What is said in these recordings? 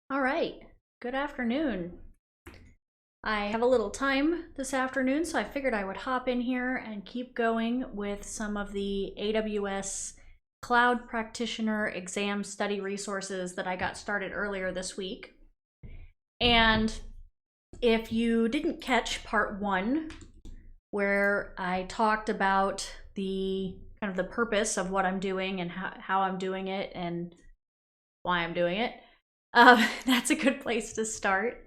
All right, good afternoon. I have a little time this afternoon, so I figured I would hop in here and keep going with some of the AWS Cloud Practitioner Exam study resources that I got started earlier this week. And if you didn't catch part one, where I talked about the kind of the purpose of what I'm doing and how I'm doing it and why I'm doing it, that's a good place to start.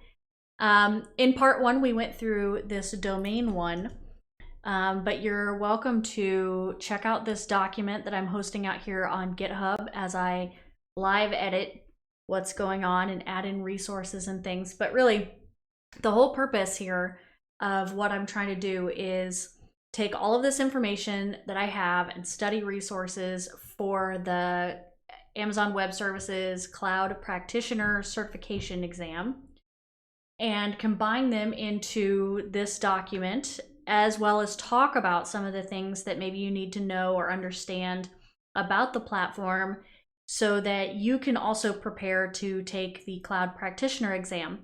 In part one, we went through this domain one, but you're welcome to check out this document that I'm hosting out here on GitHub as I live edit what's going on and add in resources and things. But really, the whole purpose here of what I'm trying to do is take all of this information that I have and study resources for the Amazon Web Services Cloud Practitioner Certification Exam and combine them into this document, as well as talk about some of the things that maybe you need to know or understand about the platform so that you can also prepare to take the Cloud Practitioner Exam.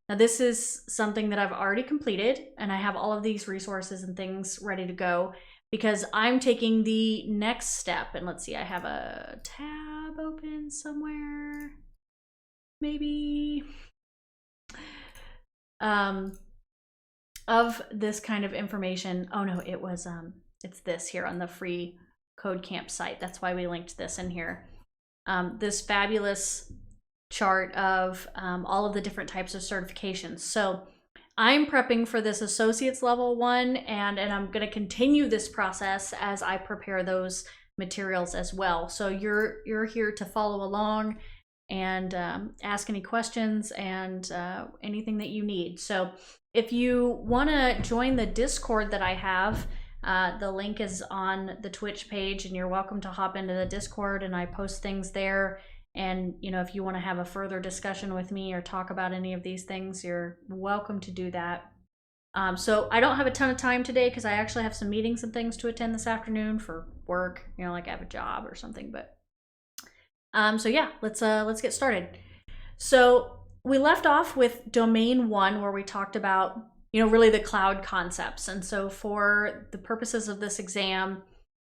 Now, this is something that I've already completed, and I have all of these resources and things ready to go because I'm taking the next step. And let's see, I have a tab open somewhere, maybe, of this kind of information. Oh no, it was, it's this here on the free code camp site. That's why we linked this in here. This fabulous chart of all of the different types of certifications. So I'm prepping for this associate's level one, and I'm going to continue this process as I prepare those materials as well. So you're here to follow along and ask any questions and anything that you need. So if you want to join the Discord that I have, the link is on the Twitch page, and you're welcome to hop into the Discord, and I post things there. And, you know, if you want to have a further discussion with me or talk about any of these things, you're welcome to do that. So I don't have a ton of time today because I actually have some meetings and things to attend this afternoon for work, you know, like I have a job or something. But so yeah, let's get started. So we left off with domain one, where we talked about, you know, really the cloud concepts. And so for the purposes of this exam,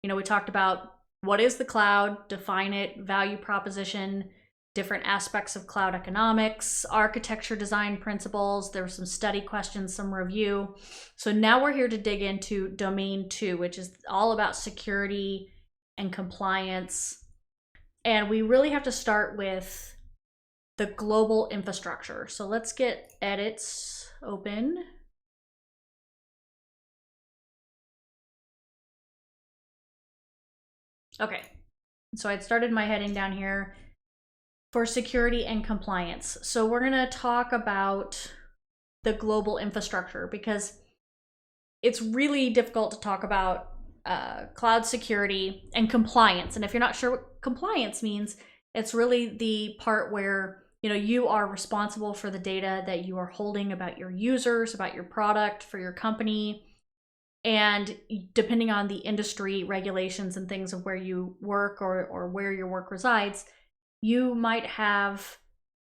you know, we talked about what is the cloud, define it, value proposition, different aspects of cloud economics, architecture design principles. There were some study questions, some review. So now we're here to dig into domain two, which is all about security and compliance. And we really have to start with the global infrastructure. So let's get edits open. Okay, so I'd started my heading down here for security and compliance. So we're gonna talk about the global infrastructure because it's really difficult to talk about cloud security and compliance. And if you're not sure what compliance means, it's really the part where, you know, you are responsible for the data that you are holding about your users, about your product, for your company. And depending on the industry regulations and things of where you work or where your work resides, you might have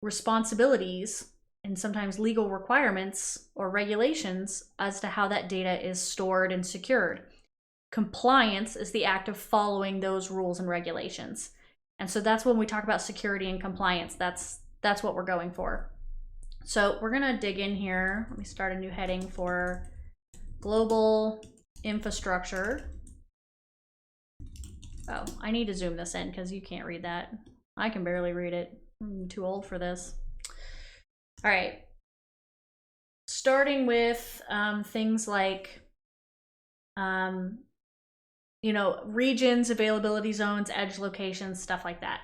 responsibilities and sometimes legal requirements or regulations as to how that data is stored and secured. Compliance is the act of following those rules and regulations. And so that's when we talk about security and compliance. That's what we're going for. So we're gonna dig in here. Let me start a new heading for global infrastructure. Oh, I need to zoom this in because you can't read that. I can barely read it. I'm too old for this. All right. Starting with things like, you know, regions, availability zones, edge locations, stuff like that.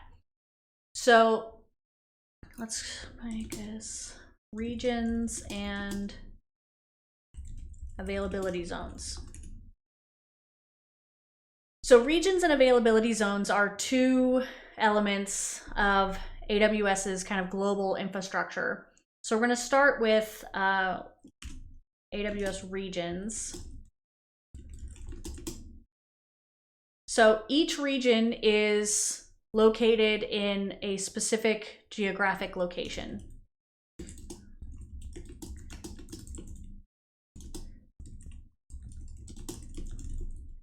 So let's make this regions and availability zones. So regions and availability zones are two elements of AWS's kind of global infrastructure. So we're going to start with AWS regions. So each region is located in a specific geographic location.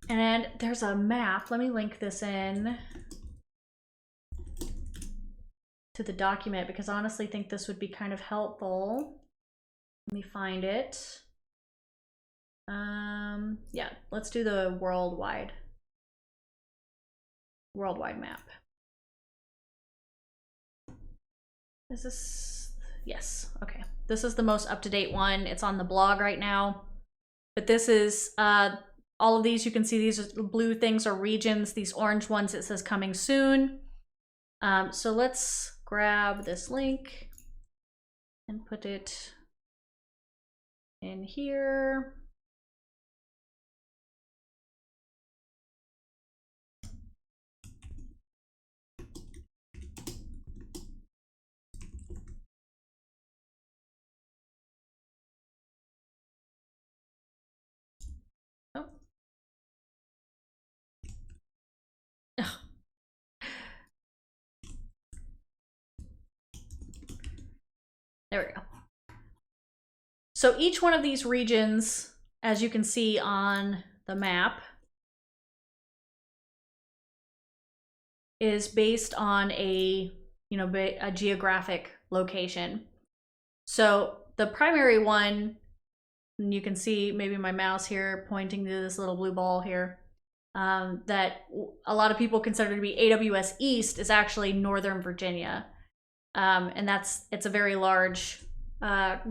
And there's a map. Let me link this in to the document because I honestly think this would be kind of helpful. Let me find it. Yeah, let's do the worldwide map. Is this? Yes. Okay. This is the most up-to-date one. It's on the blog right now. But this is all of these. You can see these blue things are regions. These orange ones, it says coming soon. So let's grab this link and put it in here. Oh. Ugh. There we go. So each one of these regions, as you can see on the map, is based on a geographic location. So the primary one, and you can see maybe my mouse here pointing to this little blue ball here, that a lot of people consider to be AWS East, is actually Northern Virginia. And it's a very large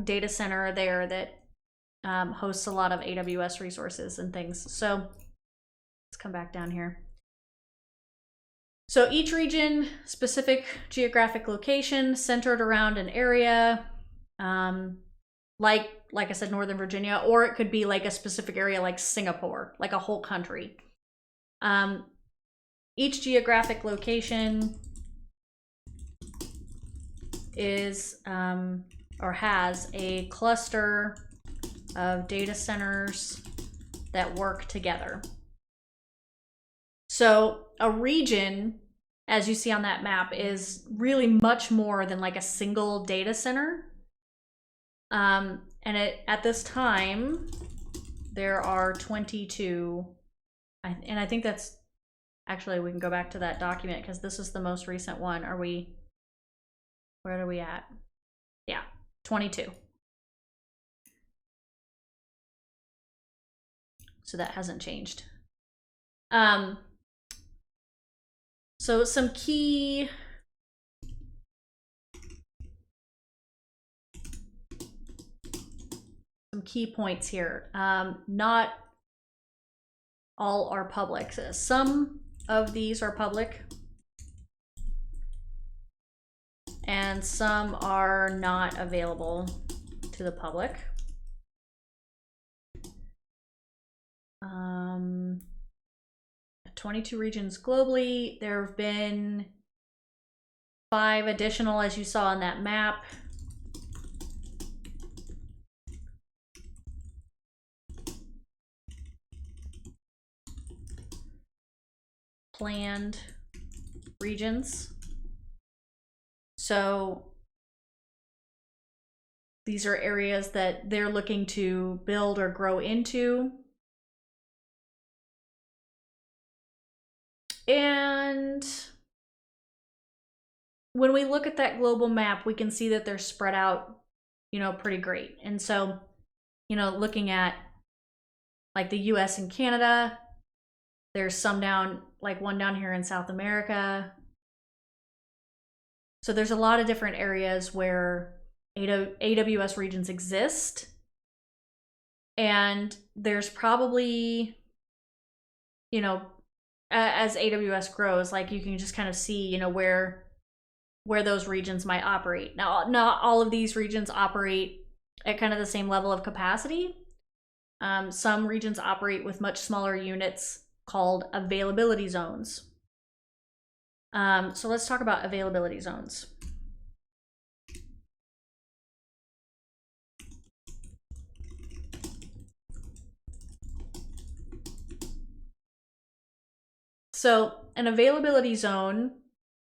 data center there that hosts a lot of AWS resources and things. So let's come back down here. So each region, specific geographic location centered around an area, like I said, Northern Virginia, or it could be like a specific area like Singapore, like a whole country. Each geographic location is or has a cluster of data centers that work together. So a region, as you see on that map, is really much more than like a single data center. And at this time, there are 22, and I think that's, actually we can go back to that document because this is the most recent one. Where are we at? Yeah, 22. So that hasn't changed. So some key points here. Not all are public. Some of these are public and some are not available to the public. 22 regions globally. There have been 5 additional, as you saw on that map. Planned regions. So these are areas that they're looking to build or grow into. And when we look at that global map, we can see that they're spread out, pretty great. And so, looking at like the US and Canada, there's some one down here in South America. So there's a lot of different areas where AWS regions exist. And there's probably, as AWS grows, like you can just kind of see, where those regions might operate. Now, not all of these regions operate at kind of the same level of capacity. Some regions operate with much smaller units called availability zones. So let's talk about availability zones. So an availability zone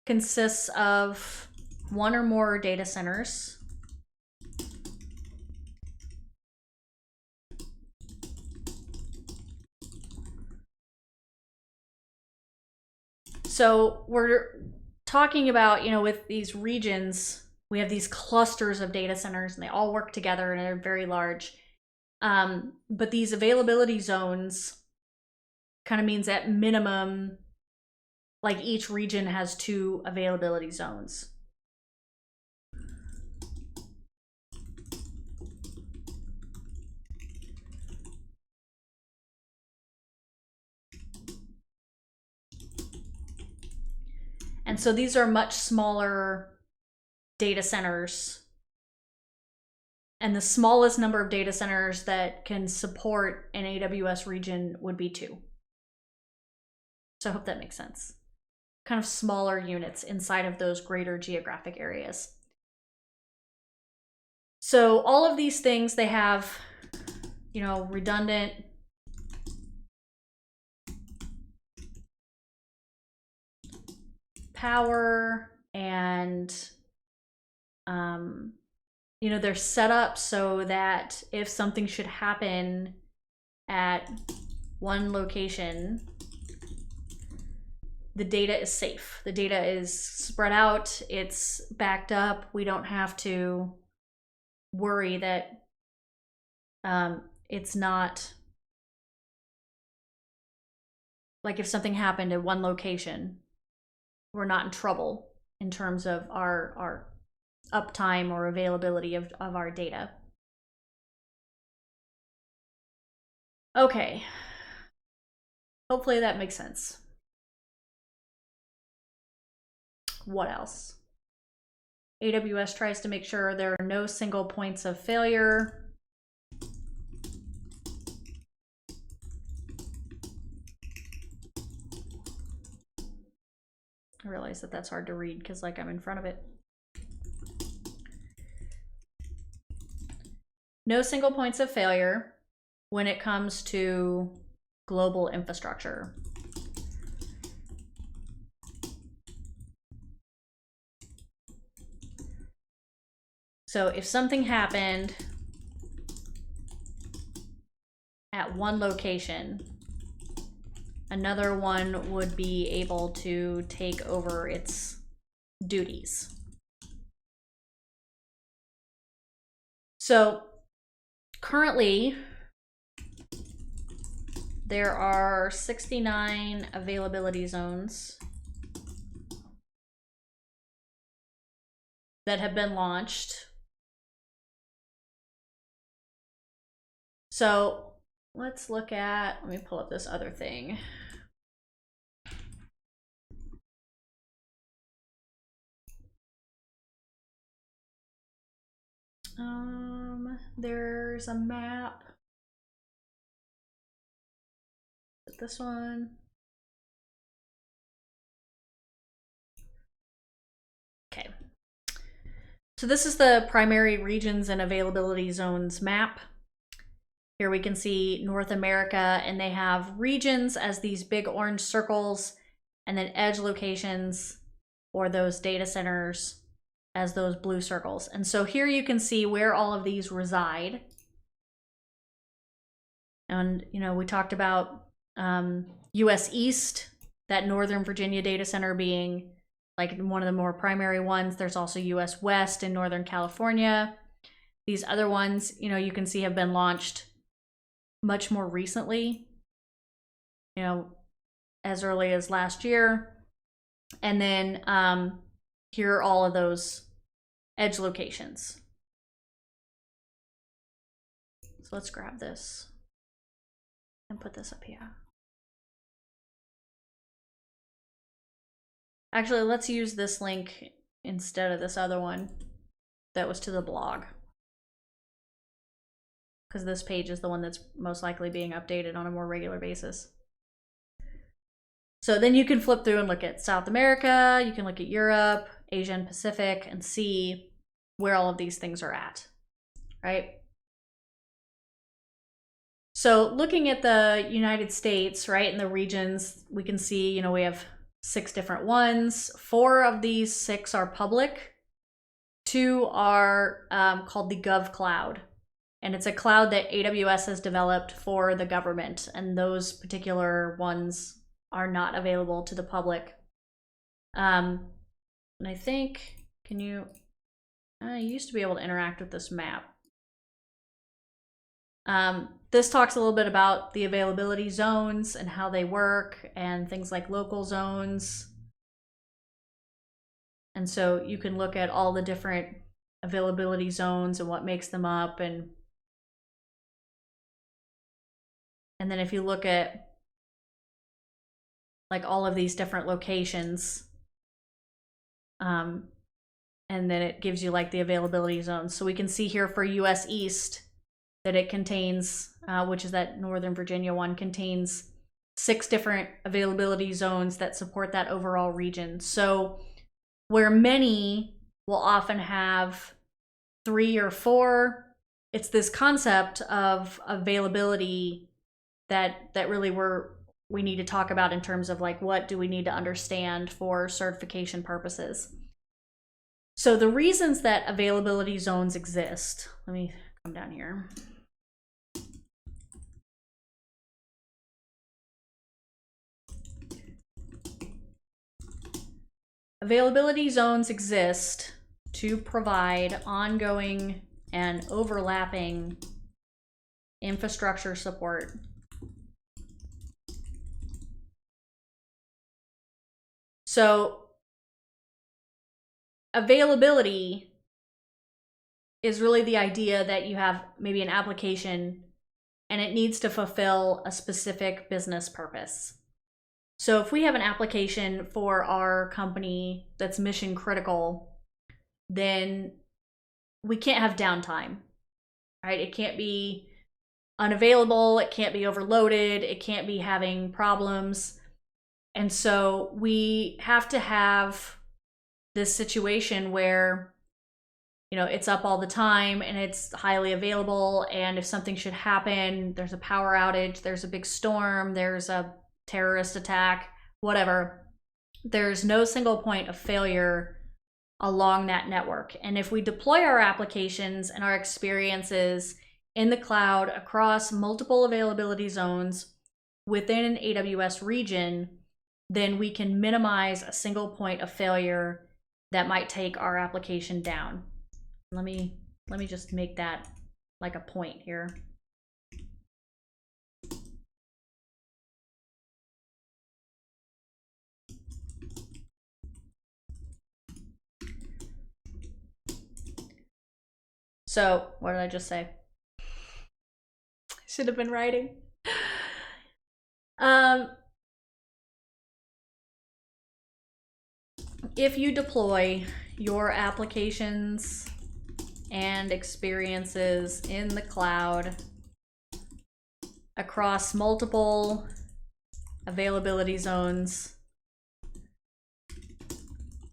consists of one or more data centers. So we're talking about, with these regions, we have these clusters of data centers and they all work together and they're very large. But these availability zones kind of means at minimum, like each region has 2 availability zones. And so these are much smaller data centers. And the smallest number of data centers that can support an AWS region would be 2. So I hope that makes sense. Kind of smaller units inside of those greater geographic areas. So all of these things, they have, redundant power and, they're set up so that if something should happen at one location, the data is safe. The data is spread out, it's backed up. We don't have to worry that it's not, like if something happened at one location, we're not in trouble in terms of our uptime or availability of our data. Okay, hopefully that makes sense. What else? AWS tries to make sure there are no single points of failure. I realize that that's hard to read because like I'm in front of it. No single points of failure when it comes to global infrastructure. So if something happened at one location, another one would be able to take over its duties. So currently, there are 69 availability zones that have been launched. So let's look at, let me pull up this other thing. There's a map. This one. Okay. So this is the primary regions and availability zones map. Here we can see North America, and they have regions as these big orange circles, and then edge locations or those data centers as those blue circles. And so here you can see where all of these reside. And, we talked about US East, that Northern Virginia data center being like one of the more primary ones. There's also US West in Northern California. These other ones, you can see have been launched much more recently, as early as last year. And then here are all of those edge locations. So let's grab this and put this up here. Actually, let's use this link instead of this other one that was to the blog, because this page is the one that's most likely being updated on a more regular basis. So then you can flip through and look at South America, you can look at Europe, Asia and Pacific, and see where all of these things are at, right? So looking at the United States, right, and the regions, we can see, we have 6 different ones. 4 of these 6 are public. 2 are called the Gov Cloud. And it's a cloud that AWS has developed for the government. And those particular ones are not available to the public. And I think, can you, I used to be able to interact with this map. This talks a little bit about the availability zones and how they work and things like local zones. And so you can look at all the different availability zones and what makes them up. And then if you look at like all of these different locations, and then it gives you like the availability zones. So we can see here for US East that it contains, which is that Northern Virginia one, contains 6 different availability zones that support that overall region. So where many will often have 3 or 4, it's this concept of availability that really we need to talk about in terms of like, what do we need to understand for certification purposes. So the reasons that availability zones exist, let me come down here. Availability zones exist to provide ongoing and overlapping infrastructure support. So availability is really the idea that you have maybe an application and it needs to fulfill a specific business purpose. So if we have an application for our company that's mission critical, then we can't have downtime, right? It can't be unavailable, it can't be overloaded, it can't be having problems. And so we have to have this situation where, you know, it's up all the time and it's highly available, and if something should happen, there's a power outage, there's a big storm, there's a terrorist attack, whatever, there's no single point of failure along that network. And if we deploy our applications and our experiences in the cloud across multiple availability zones within an AWS region, then we can minimize a single point of failure that might take our application down. Let me just make that like a point here. So what did I just say? I should have been writing. If you deploy your applications and experiences in the cloud across multiple availability zones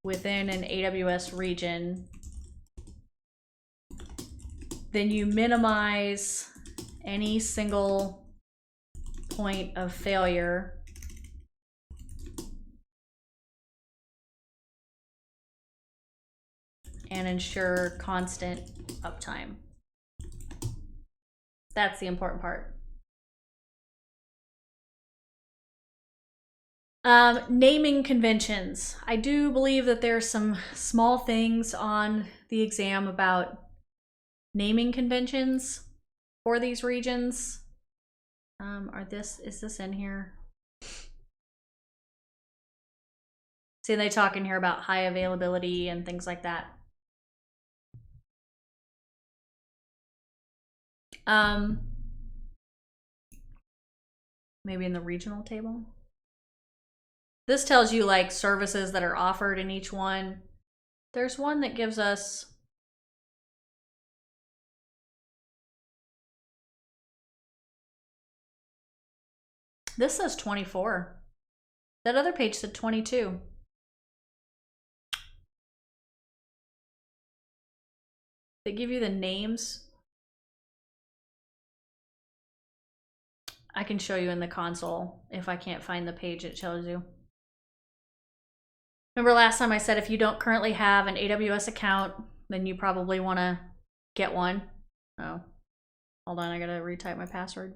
within an AWS region, then you minimize any single point of failure and ensure constant uptime. That's the important part. Naming conventions. I do believe that there's some small things on the exam about naming conventions for these regions. Is this in here? See, they talk in here about high availability and things like that. Maybe in the regional table. This tells you like services that are offered in each one. There's one that gives us this says 24. That other page said 22. They give you the names. I can show you in the console if I can't find the page it shows you. Remember last time I said if you don't currently have an AWS account, then you probably want to get one. Oh, hold on, I gotta retype my password.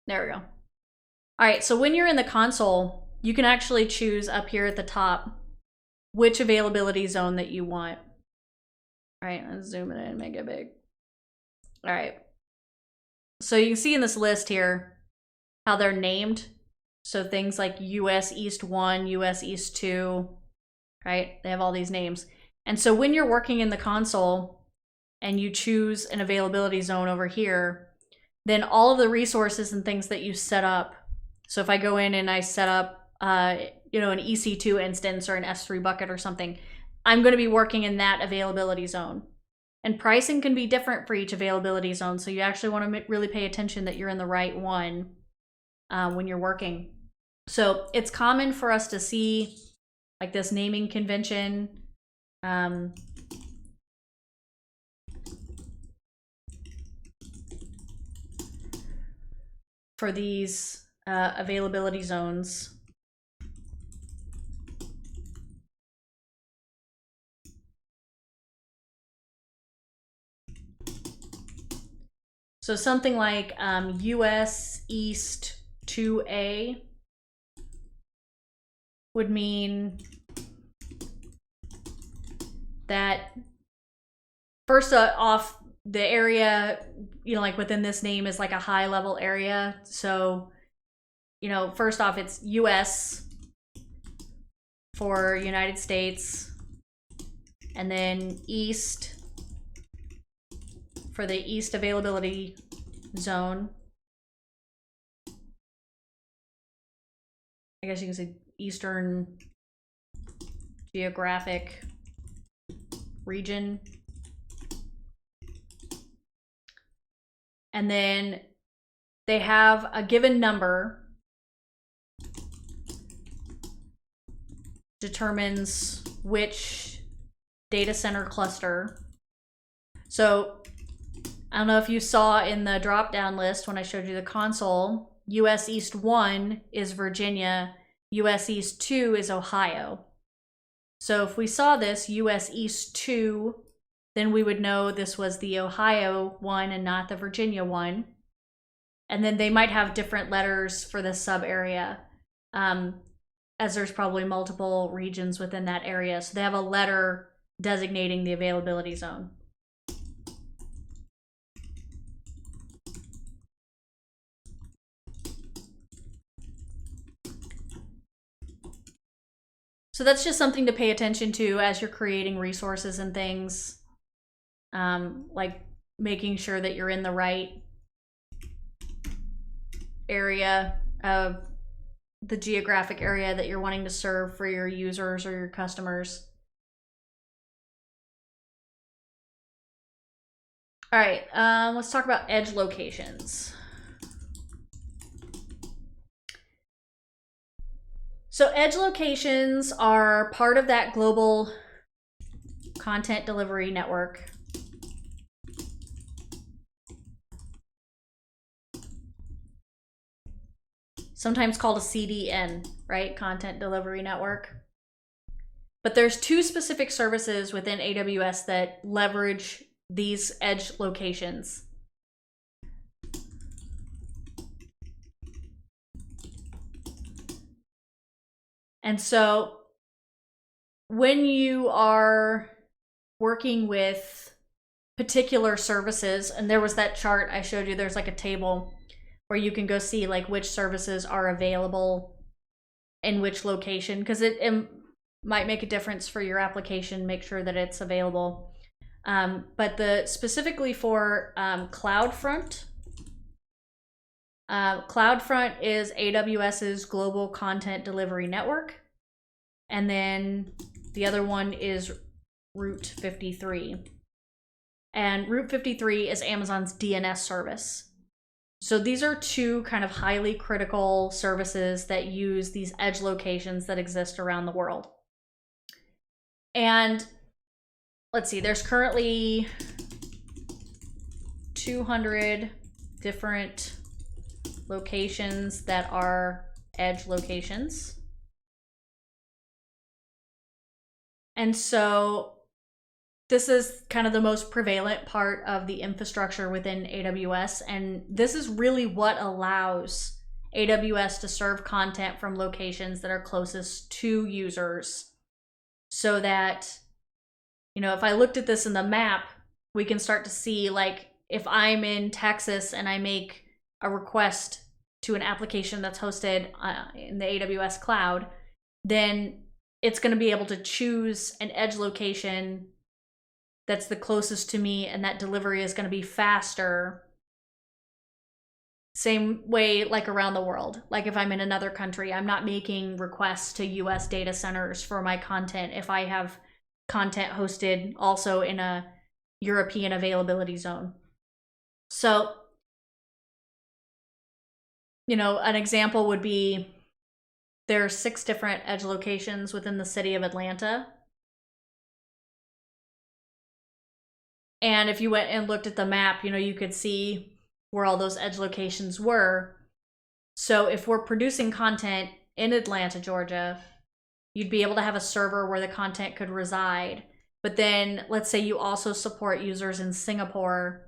There we go. All right, so when you're in the console, you can actually choose up here at the top which availability zone that you want. All right, let's zoom it in, make it big. All right. So you can see in this list here how they're named. So things like US East 1, US East 2, right? They have all these names. And so when you're working in the console and you choose an availability zone over here, then all of the resources and things that you set up. So if I go in and I set up, an EC2 instance or an S3 bucket or something, I'm going to be working in that availability zone. And pricing can be different for each availability zone. So you actually want to really pay attention that you're in the right one when you're working. So it's common for us to see like this naming convention. For these availability zones. So something like US East 2A would mean that first off, the area, like within this name is like a high level area. So, first off, it's US for United States, and then East for the East availability zone. I guess you can say Eastern geographic region. And then they have a given number determines which data center cluster. So I don't know if you saw in the drop-down list when I showed you the console, US East 1 is Virginia, US East 2 is Ohio. So if we saw this US East 2, then we would know this was the Ohio one and not the Virginia one. And then they might have different letters for the sub area, as there's probably multiple regions within that area. So they have a letter designating the availability zone. So that's just something to pay attention to as you're creating resources and things, like making sure that you're in the right area of the geographic area that you're wanting to serve for your users or your customers. All right, let's talk about edge locations. So edge locations are part of that global content delivery network. Sometimes called a CDN, right? Content Delivery Network. But there's two specific services within AWS that leverage these edge locations. And so when you are working with particular services, and there was that chart I showed you, there's like a table where you can go see like which services are available in which location, because it might make a difference for your application, make sure that it's available. But specifically for CloudFront, CloudFront is AWS's global content delivery network. And then the other one is Route 53. And Route 53 is Amazon's DNS service. So these are two kind of highly critical services that use these edge locations that exist around the world. And let's see, there's currently 200 different locations that are edge locations. And so this is kind of the most prevalent part of the infrastructure within AWS. And this is really what allows AWS to serve content from locations that are closest to users, so that, you know, if I looked at this in the map, we can start to see, like, if I'm in Texas and I make a request to an application that's hosted in the AWS cloud, then it's going to be able to choose an edge location that's the closest to me, and that delivery is going to be faster. Same way like around the world. Like if I'm in another country, I'm not making requests to US data centers for my content if I have content hosted also in a European availability zone. So, you know, an example would be there are 6 different edge locations within the city of Atlanta. And if you went and looked at the map, you know, you could see where all those edge locations were. So if we're producing content in Atlanta, Georgia, you'd be able to have a server where the content could reside. But then let's say you also support users in Singapore,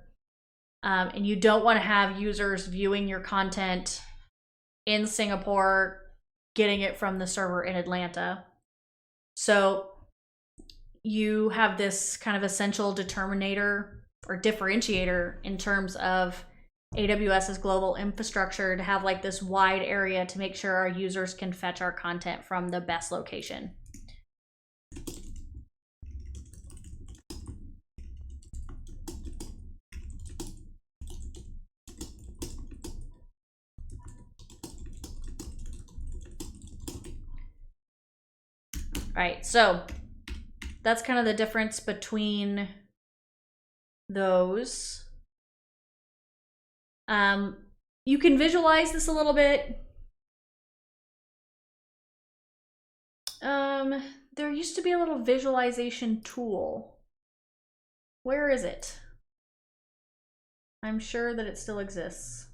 and you don't want to have users viewing your content in Singapore, getting it from the server in Atlanta. So you have this kind of essential determinator or differentiator in terms of AWS's global infrastructure to have like this wide area to make sure our users can fetch our content from the best location. All right, so that's kind of the difference between those. You can visualize this a little bit. There used to be a little visualization tool. Where is it? I'm sure that it still exists.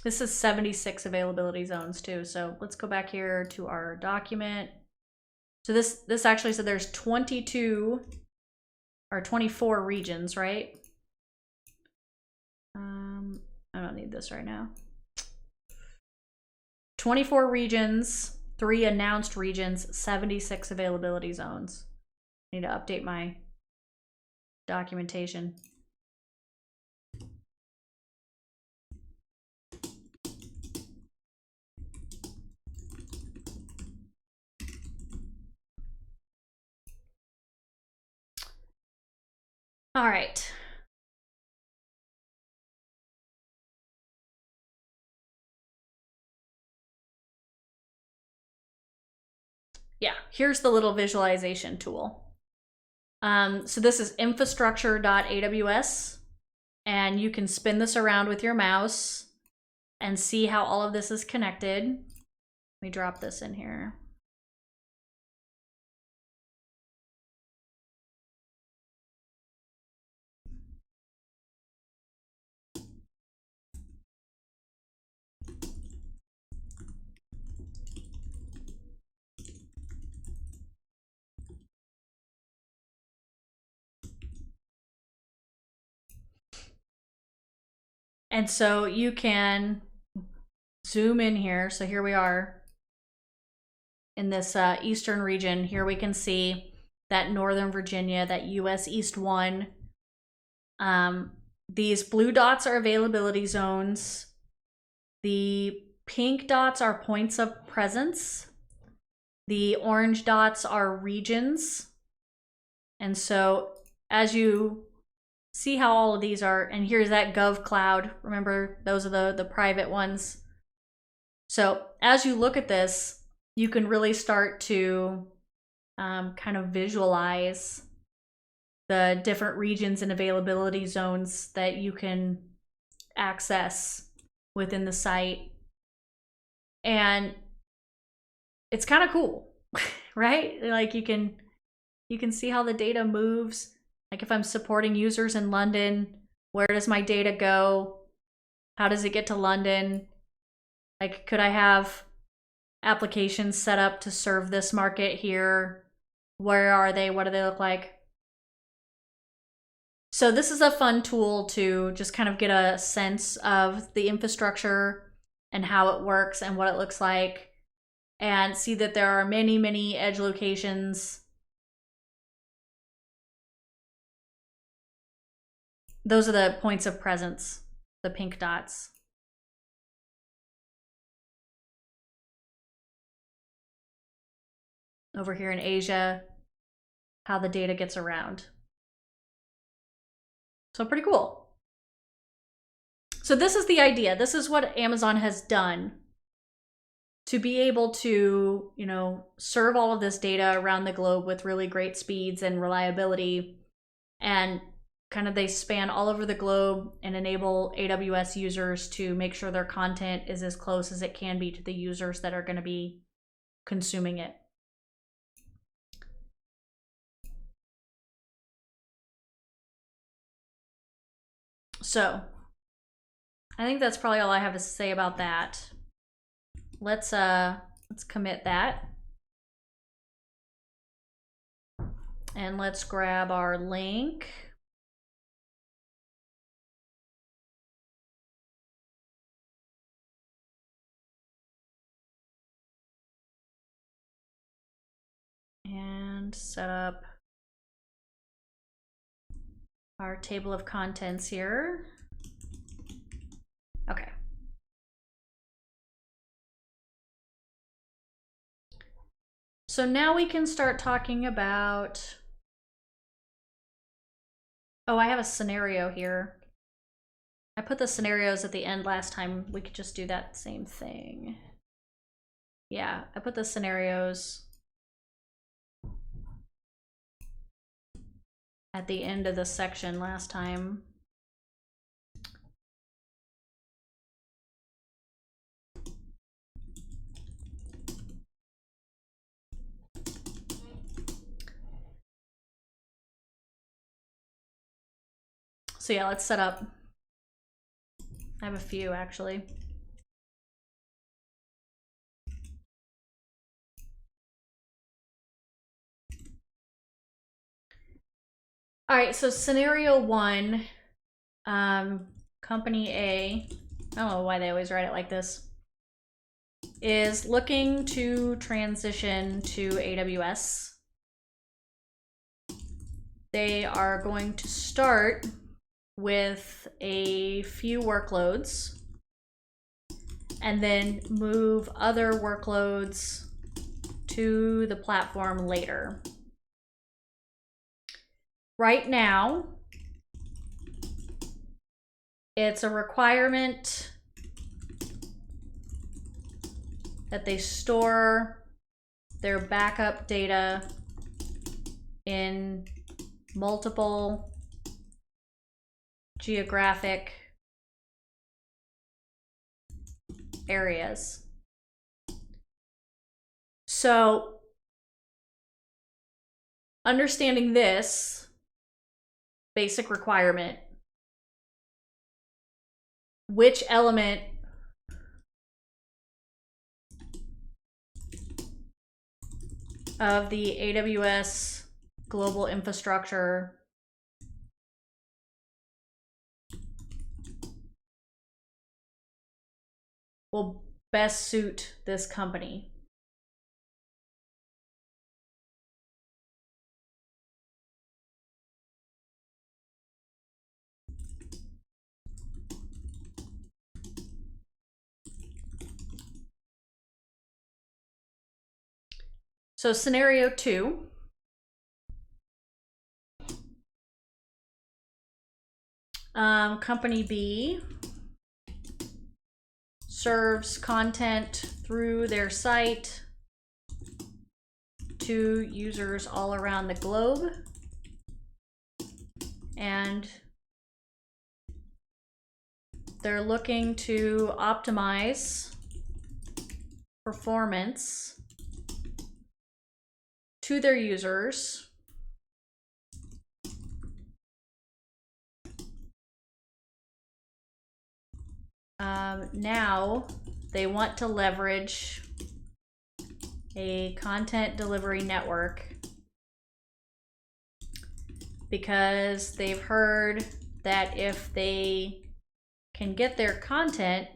This is 76 availability zones too. So let's go back here to our document. So this actually said there's 22 or 24 regions, right? I don't need this right now. 24 regions, 3 announced regions, 76 availability zones. I need to update my documentation. All right. Yeah, here's the little visualization tool. So this is infrastructure.aws, and you can spin this around with your mouse and see how all of this is connected. Let me drop this in here. And so you can zoom in here. So here we are in this eastern region. Here we can see that Northern Virginia, that US East 1. These blue dots are availability zones. The pink dots are points of presence. The orange dots are regions. And so as you see how all of these are, and here's that Gov Cloud. Remember, those are the private ones. So as you look at this, you can really start to kind of visualize the different regions and availability zones that you can access within the site. And it's kind of cool, right? Like you can see how the data moves. Like if I'm supporting users in London, where does my data go? How does it get to London? Like, could I have applications set up to serve this market here? Where are they? What do they look like? So this is a fun tool to just kind of get a sense of the infrastructure and how it works and what it looks like, and see that there are many, many edge locations. Those are the points of presence, the pink dots. Over here in Asia, how the data gets around. So pretty cool. So this is the idea. This is what Amazon has done to be able to, you know, serve all of this data around the globe with really great speeds and reliability. And kind of they span all over the globe and enable AWS users to make sure their content is as close as it can be to the users that are going to be consuming it. So I think that's probably all I have to say about that. Let's commit that. And let's grab our link. And set up our table of contents here. Okay. So now we can start talking about, oh, I have a scenario here. I put the scenarios at the end last time. We could just do that same thing. Yeah, I put the scenarios at the end of the section last time. So yeah, let's set up. I have a few actually. All right, so scenario one, company A, I don't know why they always write it like this, is looking to transition to AWS. They are going to start with a few workloads and then move other workloads to the platform later. Right now, it's a requirement that they store their backup data in multiple geographic areas. So, understanding this basic requirement, which element of the AWS global infrastructure will best suit this company? So scenario two, company B serves content through their site to users all around the globe, and they're looking to optimize performance to their users now they want to leverage a content delivery network because they've heard that if they can get their content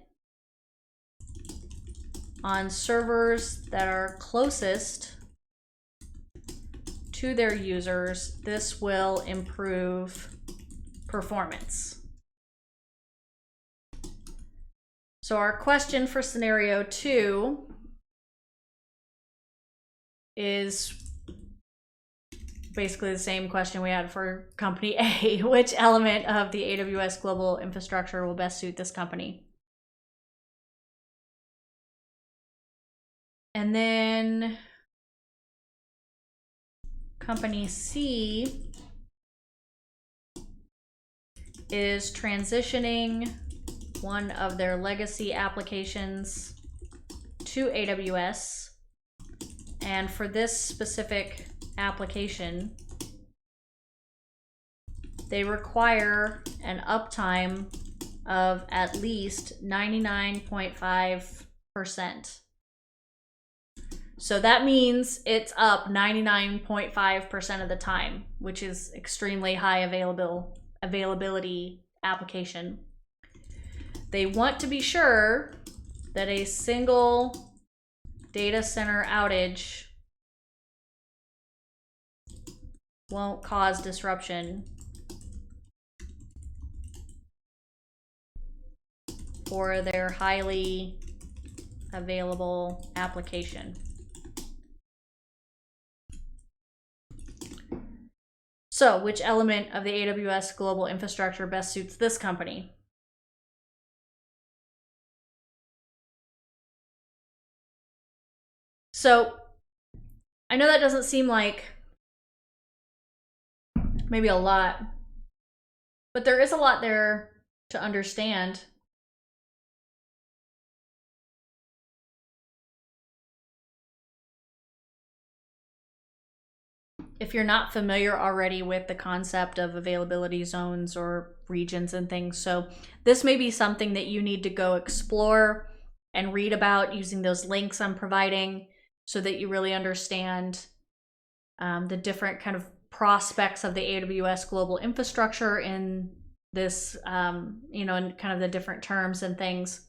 on servers that are closest to their users, this will improve performance. So our question for scenario 2 is basically the same question we had for company A. Which element of the AWS global infrastructure will best suit this company? And then company C is transitioning one of their legacy applications to AWS. And for this specific application, they require an uptime of at least 99.5%. So that means it's up 99.5% of the time, which is extremely high availability application. They want to be sure that a single data center outage won't cause disruption for their highly available application. So, which element of the AWS global infrastructure best suits this company? So, I know that doesn't seem like maybe a lot, but there is a lot there to understand. If you're not familiar already with the concept of availability zones or regions and things, so this may be something that you need to go explore and read about using those links I'm providing so that you really understand the different kind of prospects of the AWS global infrastructure in this, in kind of the different terms and things.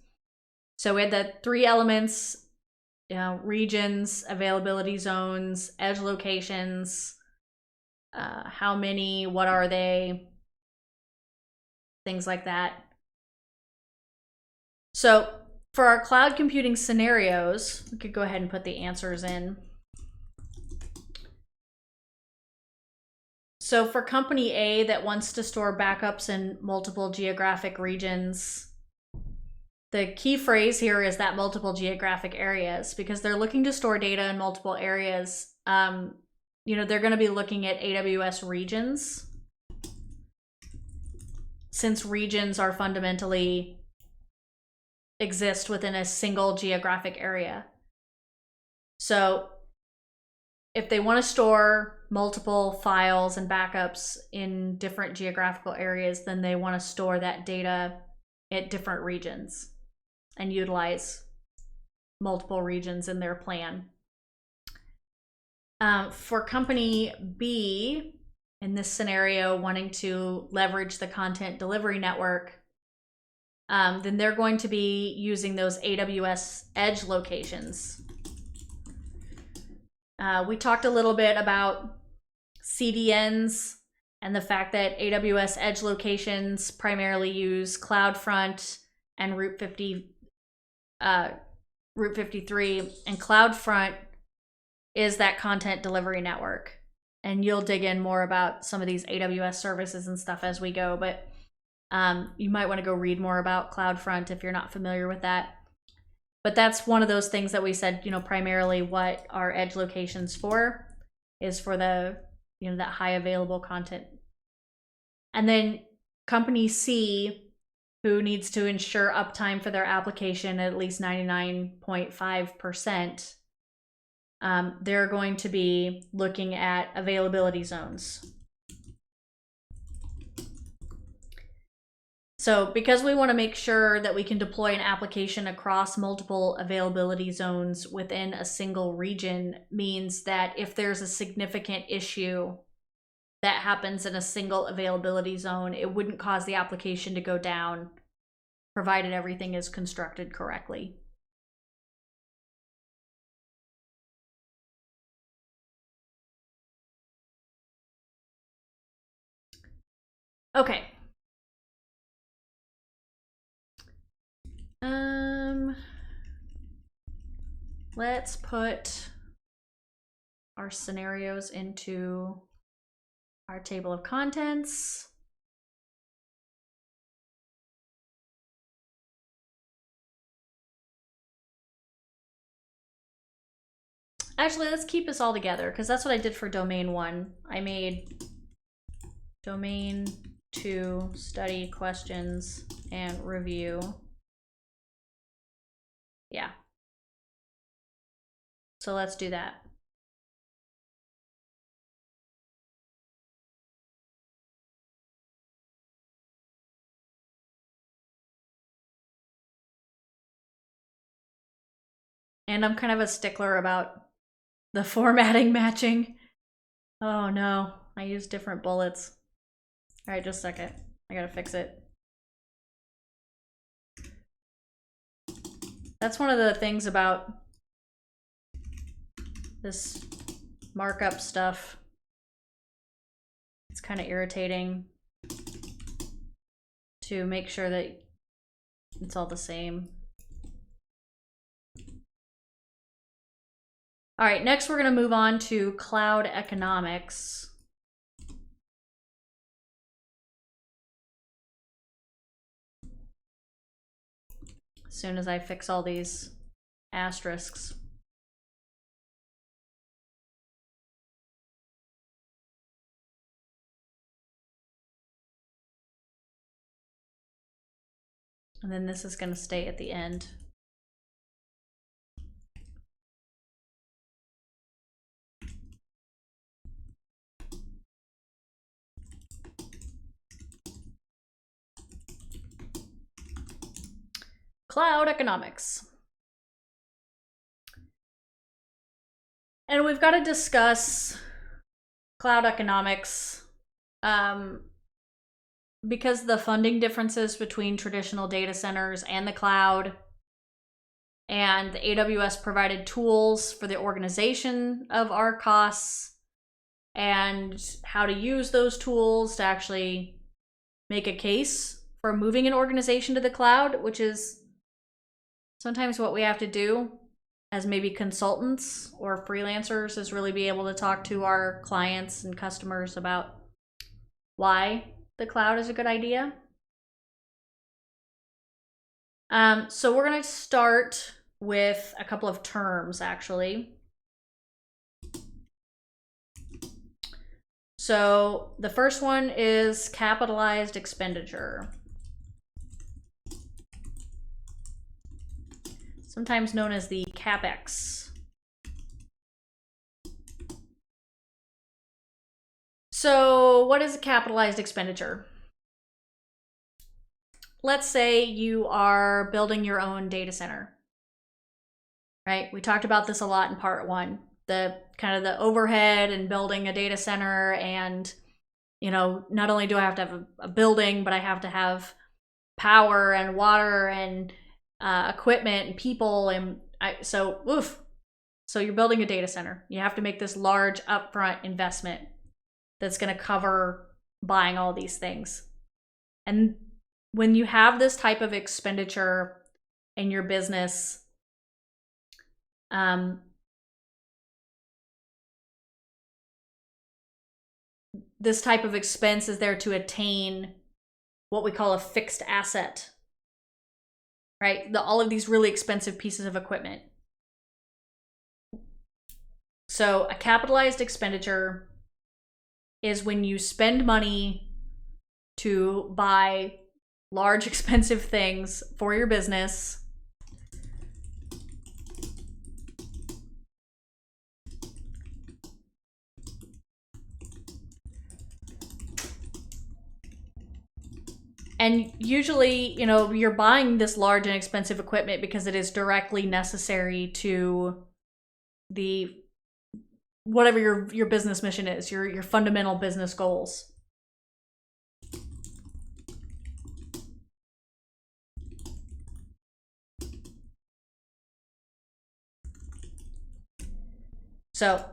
So we had the 3 elements, regions, availability zones, edge locations, how many, what are they, things like that. So for our cloud computing scenarios, we could go ahead and put the answers in. So for company A that wants to store backups in multiple geographic regions, the key phrase here is that multiple geographic areas, because they're looking to store data in multiple areas. They're going to be looking at AWS regions, since regions are fundamentally exist within a single geographic area. So if they want to store multiple files and backups in different geographical areas, then they want to store that data at different regions and utilize multiple regions in their plan. For company B, in this scenario, wanting to leverage the content delivery network, then they're going to be using those AWS edge locations. We talked a little bit about CDNs and the fact that AWS edge locations primarily use CloudFront and Route 53, and CloudFront is that content delivery network. And you'll dig in more about some of these AWS services and stuff as we go, but you might want to go read more about CloudFront if you're not familiar with that. But that's one of those things that we said, primarily what our edge locations for is for the, that high available content. And then company C who needs to ensure uptime for their application at least 99.5%, they're going to be looking at availability zones. So because we want to make sure that we can deploy an application across multiple availability zones within a single region means that if there's a significant issue that happens in a single availability zone, it wouldn't cause the application to go down, provided everything is constructed correctly. Okay. Let's put our scenarios into our table of contents. Actually, let's keep this all together because that's what I did for domain 1. I made domain 2 study questions and review. Yeah. So let's do that. And I'm kind of a stickler about the formatting matching. Oh no, I used different bullets. All right, just a second. I gotta fix it. That's one of the things about this markup stuff. It's kind of irritating to make sure that it's all the same. All right, next we're going to move on to cloud economics. As soon as I fix all these asterisks. And then this is going to stay at the end. Cloud economics. And we've got to discuss cloud economics because the funding differences between traditional data centers and the cloud, and the AWS provided tools for the organization of our costs and how to use those tools to actually make a case for moving an organization to the cloud, which is sometimes what we have to do as maybe consultants or freelancers, is really be able to talk to our clients and customers about why the cloud is a good idea. So we're going to start with a couple of terms, actually. So the first one is capitalized expenditure, sometimes known as the CapEx. So what is a capitalized expenditure? Let's say you are building your own data center, right? We talked about this a lot in part 1, the kind of the overhead and building a data center. And, you know, not only do I have to have a building, but I have to have power and water and equipment and people. And so you're building a data center. You have to make this large upfront investment that's going to cover buying all these things. And when you have this type of expenditure in your business, this type of expense is there to attain what we call a fixed asset, right? All of these really expensive pieces of equipment. So a capitalized expenditure is when you spend money to buy large expensive things for your business. And usually, you know, you're buying this large and expensive equipment because it is directly necessary to the whatever your business mission is, your fundamental business goals. So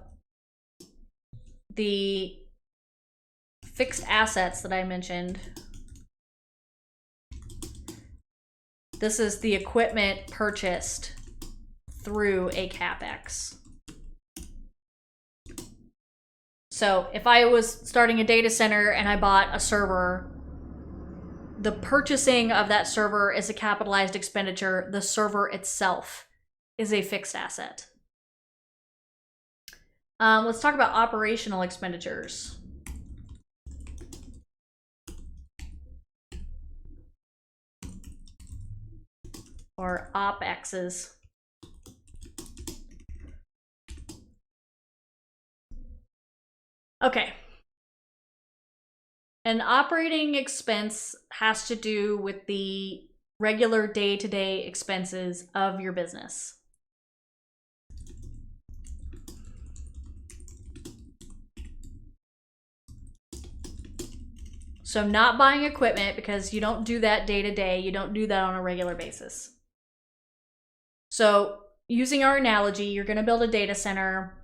the fixed assets that I mentioned, this is the equipment purchased through a CapEx. So if I was starting a data center and I bought a server, the purchasing of that server is a capitalized expenditure. The server itself is a fixed asset. Let's talk about operational expenditures. Or OpExes. Okay. An operating expense has to do with the regular day-to-day expenses of your business. So not buying equipment, because you don't do that day to day. You don't do that on a regular basis. So using our analogy, you're going to build a data center.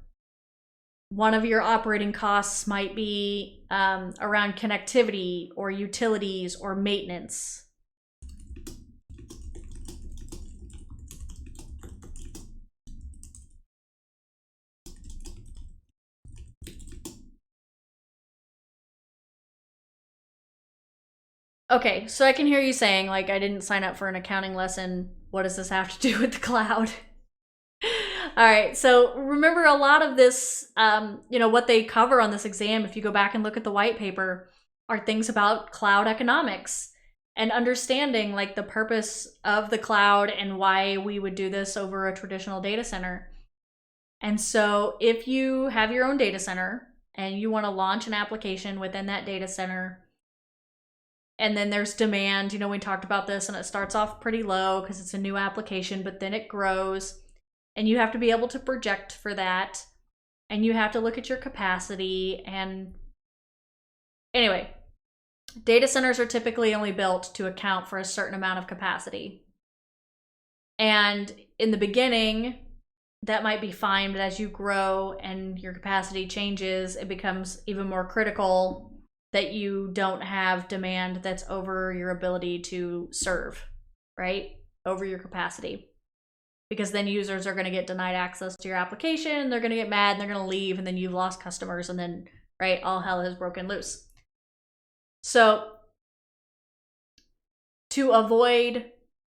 One of your operating costs might be around connectivity or utilities or maintenance. Okay, so I can hear you saying, like, I didn't sign up for an accounting lesson. What does this have to do with the cloud? All right, so remember a lot of this, you know, what they cover on this exam, if you go back and look at the white paper, are things about cloud economics and understanding like the purpose of the cloud and why we would do this over a traditional data center. And so if you have your own data center and you want to launch an application within that data center, and then there's demand, you know, we talked about this, and it starts off pretty low because it's a new application, but then it grows. And you have to be able to project for that. And you have to look at your capacity. And anyway, data centers are typically only built to account for a certain amount of capacity. And in the beginning, that might be fine, but as you grow and your capacity changes, it becomes even more critical that you don't have demand that's over your ability to serve, right? Over your capacity. Because then users are going to get denied access to your application, they're going to get mad, and they're going to leave, and then you've lost customers, and then, right, all hell has broken loose. So to avoid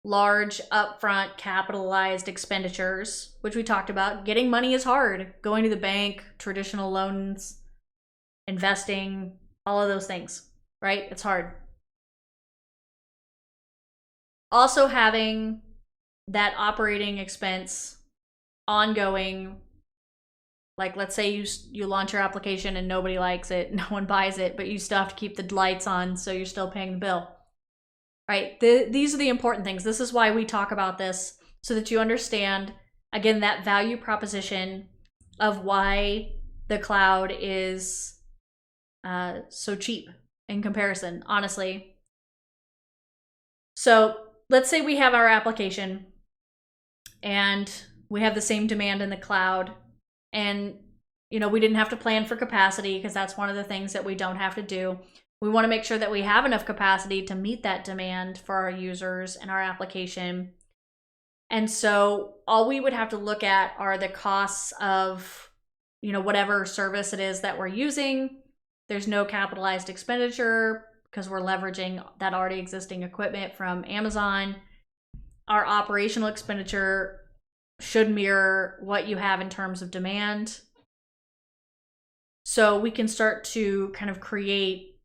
large upfront capitalized expenditures, which we talked about, getting money is hard. Going to the bank, traditional loans, investing, all of those things, right? It's hard. Also having that operating expense ongoing, like let's say you launch your application and nobody likes it, no one buys it, but you still have to keep the lights on, so you're still paying the bill, right? These are the important things. This is why we talk about this, so that you understand, again, that value proposition of why the cloud is so cheap in comparison, honestly. So let's say we have our application and we have the same demand in the cloud, and you know, we didn't have to plan for capacity, because that's one of the things that we don't have to do. We want to make sure that we have enough capacity to meet that demand for our users and our application. And so all we would have to look at are the costs of, you know, whatever service it is that we're using. There's no capitalized expenditure because we're leveraging that already existing equipment from Amazon. Our operational expenditure should mirror what you have in terms of demand. So we can start to kind of create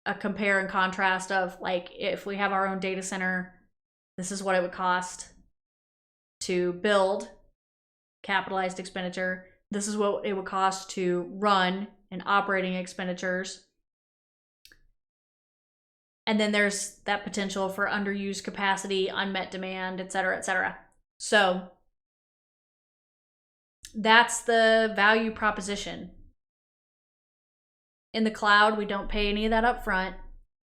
a compare and contrast of like, if we have our own data center, this is what it would cost to build, capitalized expenditure. This is what it would cost to run and operating expenditures. And then there's that potential for underused capacity, unmet demand, et cetera, et cetera. So that's the value proposition. In the cloud, we don't pay any of that up front.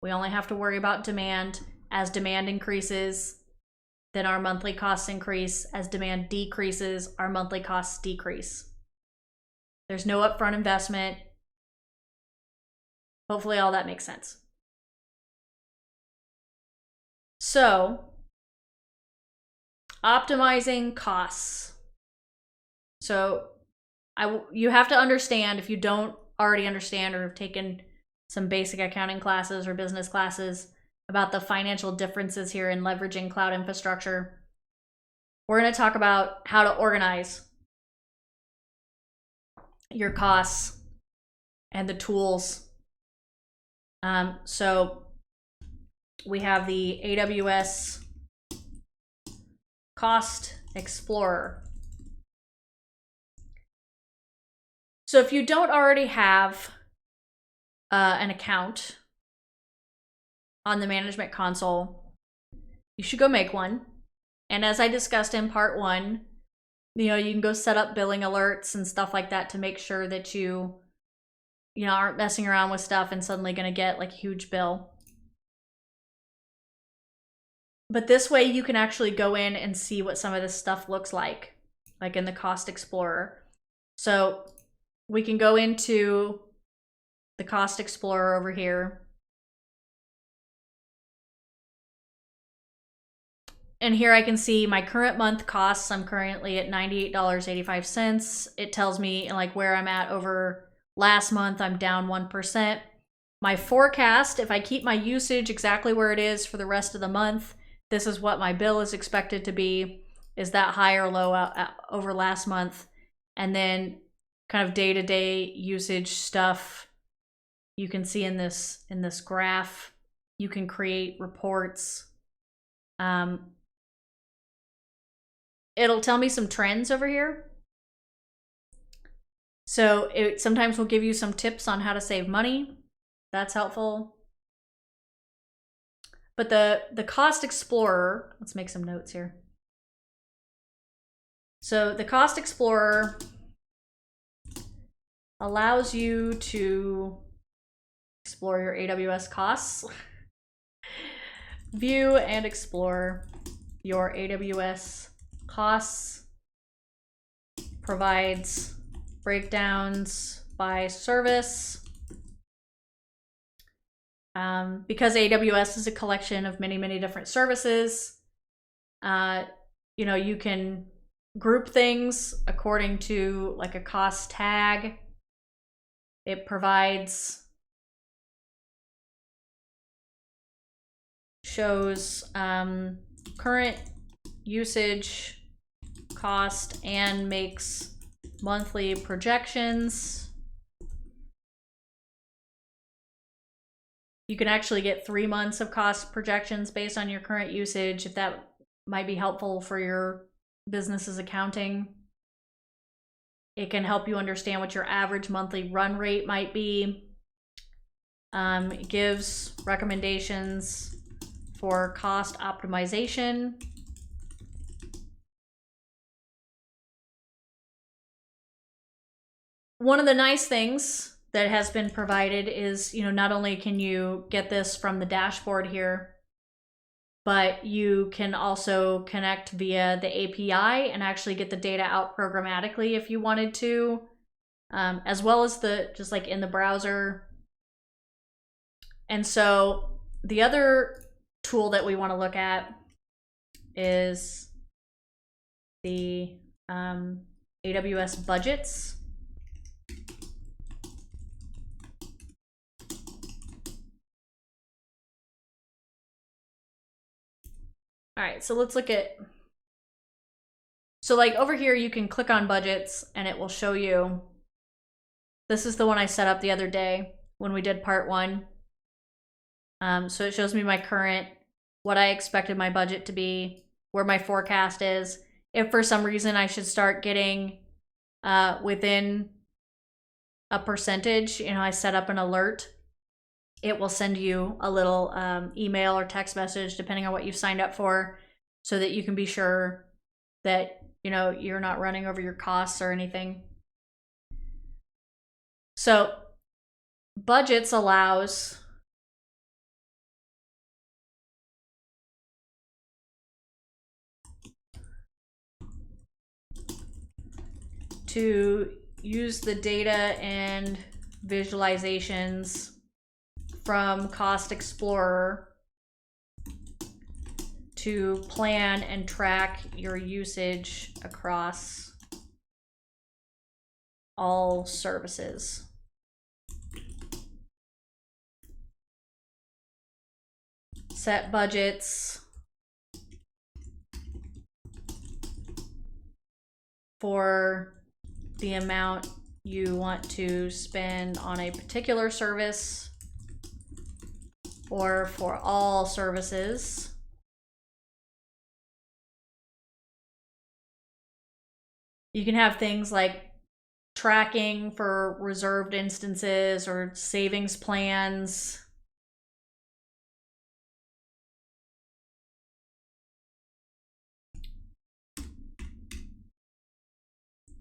We only have to worry about demand. As demand increases, then our monthly costs increase. As demand decreases, our monthly costs decrease. There's no upfront investment. Hopefully all that makes sense. So, optimizing costs. So, you have to understand, if you don't already understand or have taken some basic accounting classes or business classes, about the financial differences here in leveraging cloud infrastructure. We're going to talk about how to organize your costs and the tools. So we have the AWS Cost Explorer. So if you don't already have an account on the management console, you should go make one. And as I discussed in part 1, you can go set up billing alerts and stuff like that to make sure that you aren't messing around with stuff and suddenly going to get like a huge bill. But this way you can actually go in and see what some of this stuff looks like in the Cost Explorer. So we can go into the Cost Explorer over here. And here I can see my current month costs. I'm currently at $98.85. It tells me like where I'm at over last month. I'm down 1%. My forecast, if I keep my usage exactly where it is for the rest of the month, this is what my bill is expected to be. Is that high or low over last month? And then kind of day-to-day usage stuff you can see in this graph. You can create reports. It'll tell me some trends over here. So it sometimes will give you some tips on how to save money. That's helpful. But the Cost Explorer, let's make some notes here. So the Cost Explorer allows you to explore your AWS costs, view and explore your AWS costs, provides breakdowns by service. Because AWS is a collection of many, many different services, you can group things according to like a cost tag. It shows current usage, cost, and makes monthly projections. You can actually get 3 months of cost projections based on your current usage, if that might be helpful for your business's accounting. It can help you understand what your average monthly run rate might be. It gives recommendations for cost optimization. One of the nice things that has been provided is, not only can you get this from the dashboard here, but you can also connect via the API and actually get the data out programmatically if you wanted to, as well as just like in the browser. And so the other tool that we want to look at is the AWS budgets. All right, so let's look at, so like over here, you can click on budgets and it will show you, this is the one I set up the other day when we did part 1. So it shows me my current, what I expected my budget to be, where my forecast is. If for some reason I should start getting within a percentage, I set up an alert. It will send you a little email or text message, depending on what you've signed up for, so that you can be sure that you're not running over your costs or anything. So budgets allows to use the data and visualizations from Cost Explorer to plan and track your usage across all services. Set budgets for the amount you want to spend on a particular service or for all services. You can have things like tracking for reserved instances or savings plans.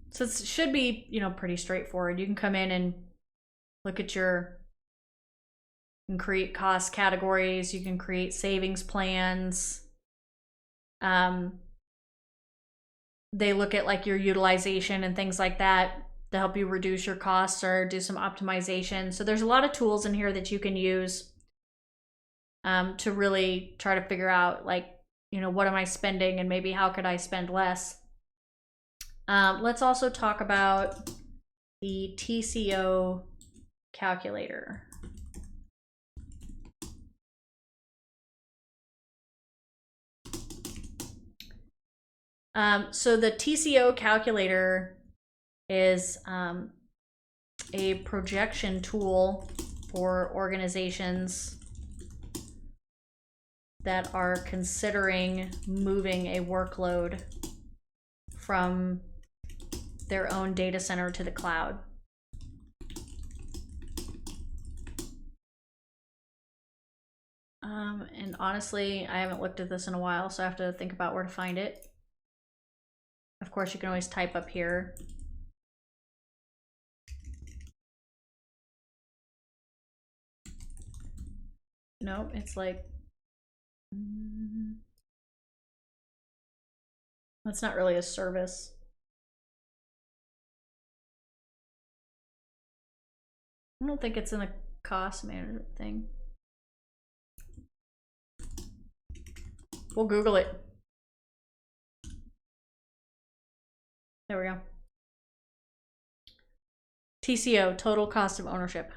So it should be, pretty straightforward. You can come in and look at you can create cost categories. You can create savings plans. They look at like your utilization and things like that to help you reduce your costs or do some optimization. So there's a lot of tools in here that you can use to really try to figure out what am I spending and maybe how could I spend less. Let's also talk about the TCO calculator. So the TCO calculator is a projection tool for organizations that are considering moving a workload from their own data center to the cloud. And honestly, I haven't looked at this in a while, so I have to think about where to find it. Of course, you can always type up here. No, it's like, it's not really a service. I don't think it's in the cost management thing. We'll Google it. There we go. TCO, total cost of ownership.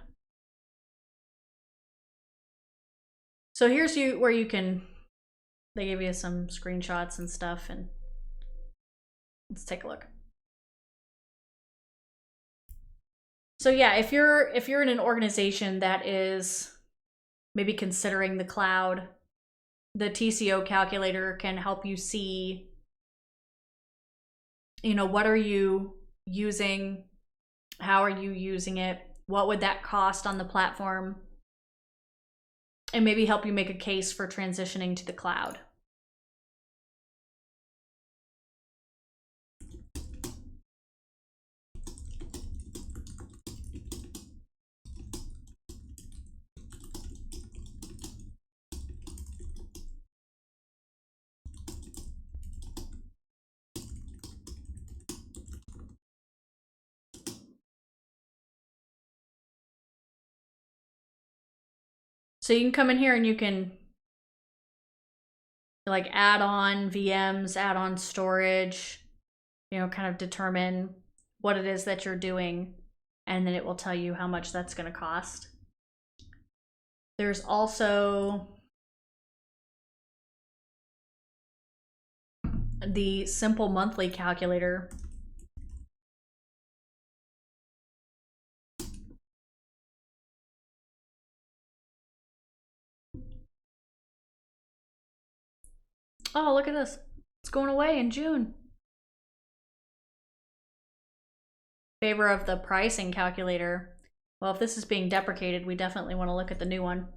So here's where you can, they give you some screenshots and stuff, and let's take a look. So yeah, if you're in an organization that is maybe considering the cloud, the TCO calculator can help you see, what are you using? How are you using it? What would that cost on the platform? And maybe help you make a case for transitioning to the cloud. So you can come in here and you can like add on VMs, add on storage, kind of determine what it is that you're doing, and then it will tell you how much that's going to cost. There's also the simple monthly calculator. Oh, look at this. It's going away in June. Favor of the pricing calculator. Well, if this is being deprecated, we definitely want to look at the new one.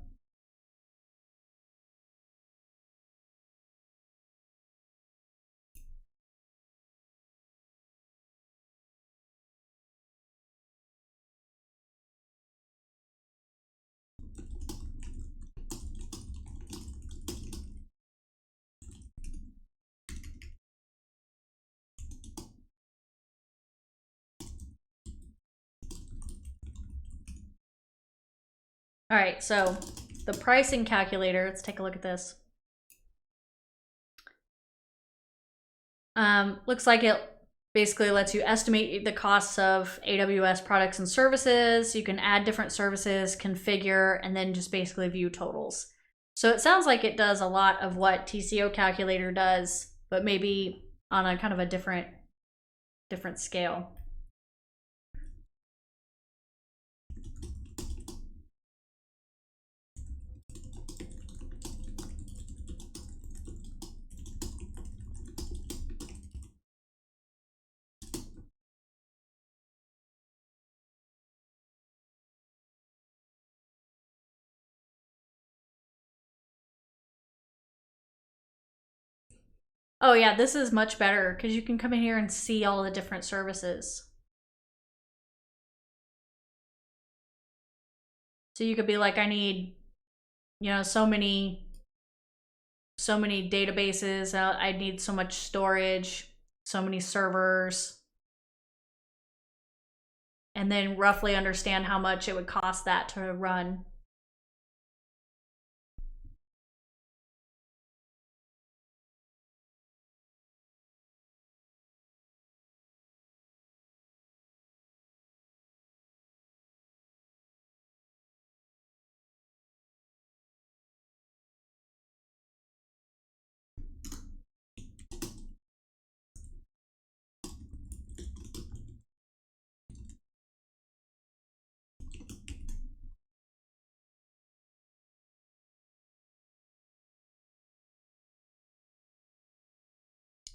All right, so the pricing calculator, let's take a look at this. Looks like it basically lets you estimate the costs of AWS products and services. You can add different services, configure, and then just basically view totals. So it sounds like it does a lot of what TCO calculator does, but maybe on a kind of a different scale. Oh yeah, this is much better because you can come in here and see all the different services. So you could be like, I need, so many databases. I need so much storage, so many servers, and then roughly understand how much it would cost that to run.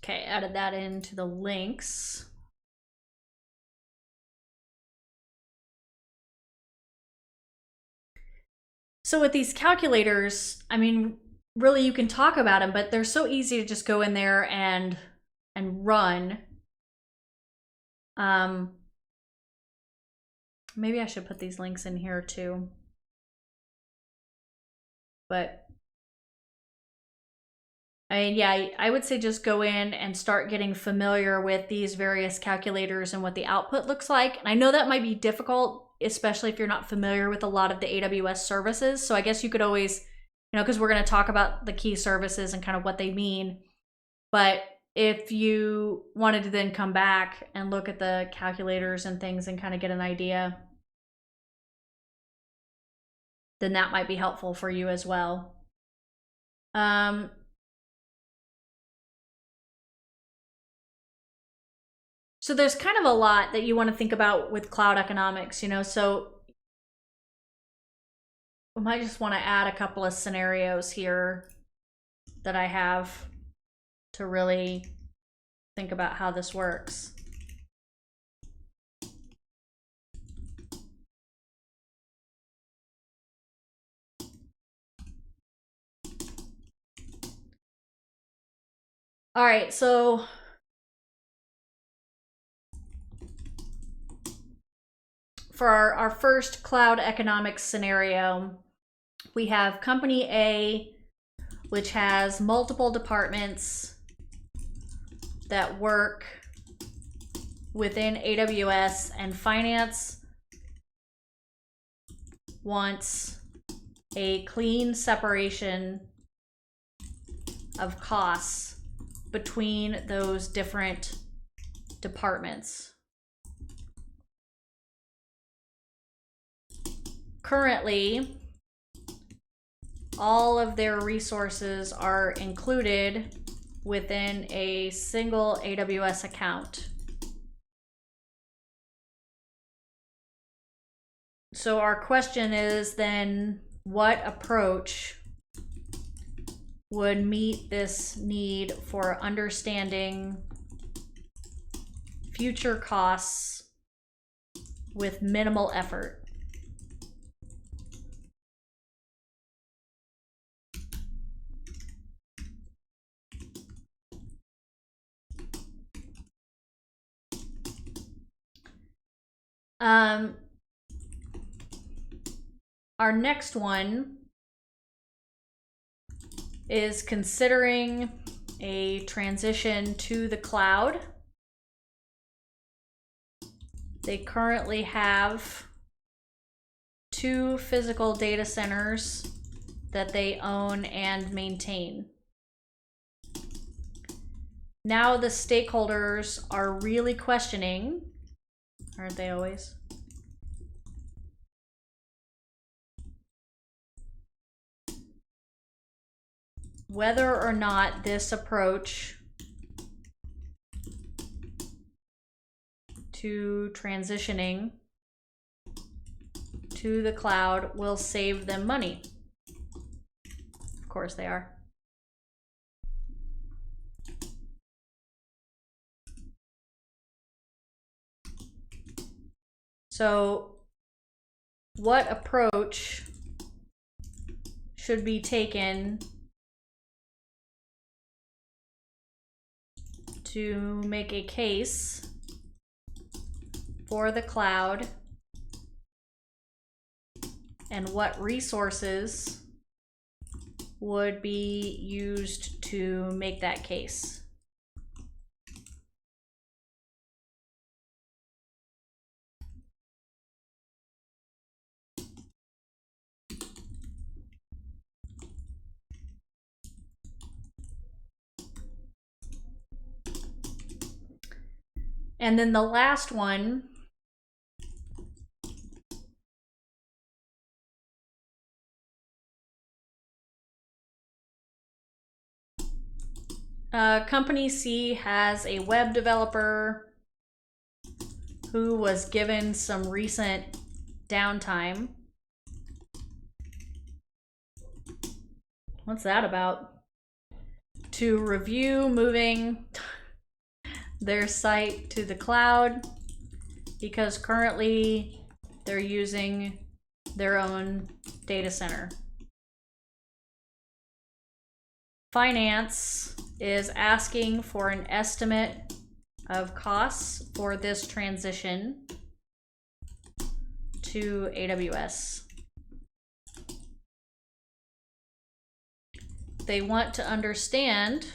Okay, added that into the links. So with these calculators, I mean, really you can talk about them, but they're so easy to just go in there and run. Maybe I should put these links in here too. But I mean, yeah, I would say just go in and start getting familiar with these various calculators and what the output looks like. And I know that might be difficult, especially if you're not familiar with a lot of the AWS services. So I guess you could always, because we're going to talk about the key services and kind of what they mean. But if you wanted to then come back and look at the calculators and things and kind of get an idea, then that might be helpful for you as well. So there's kind of a lot that you want to think about with cloud economics, so we might just want to add a couple of scenarios here that I have to really think about how this works. All right, so for our first cloud economics scenario, we have company A, which has multiple departments that work within AWS, and finance wants a clean separation of costs between those different departments. Currently, all of their resources are included within a single AWS account. So our question is then, what approach would meet this need for understanding future costs with minimal effort. Our next one is considering a transition to the cloud. They currently have 2 physical data centers that they own and maintain. Now the stakeholders are really questioning, aren't they always? Whether or not this approach to transitioning to the cloud will save them money. Of course they are. So, what approach should be taken to make a case for the cloud, and what resources would be used to make that case? And then the last one Company C has a web developer who was given some recent downtime. What's that about? To review moving their site to the cloud, because currently they're using their own data center. Finance is asking for an estimate of costs for this transition to AWS. They want to understand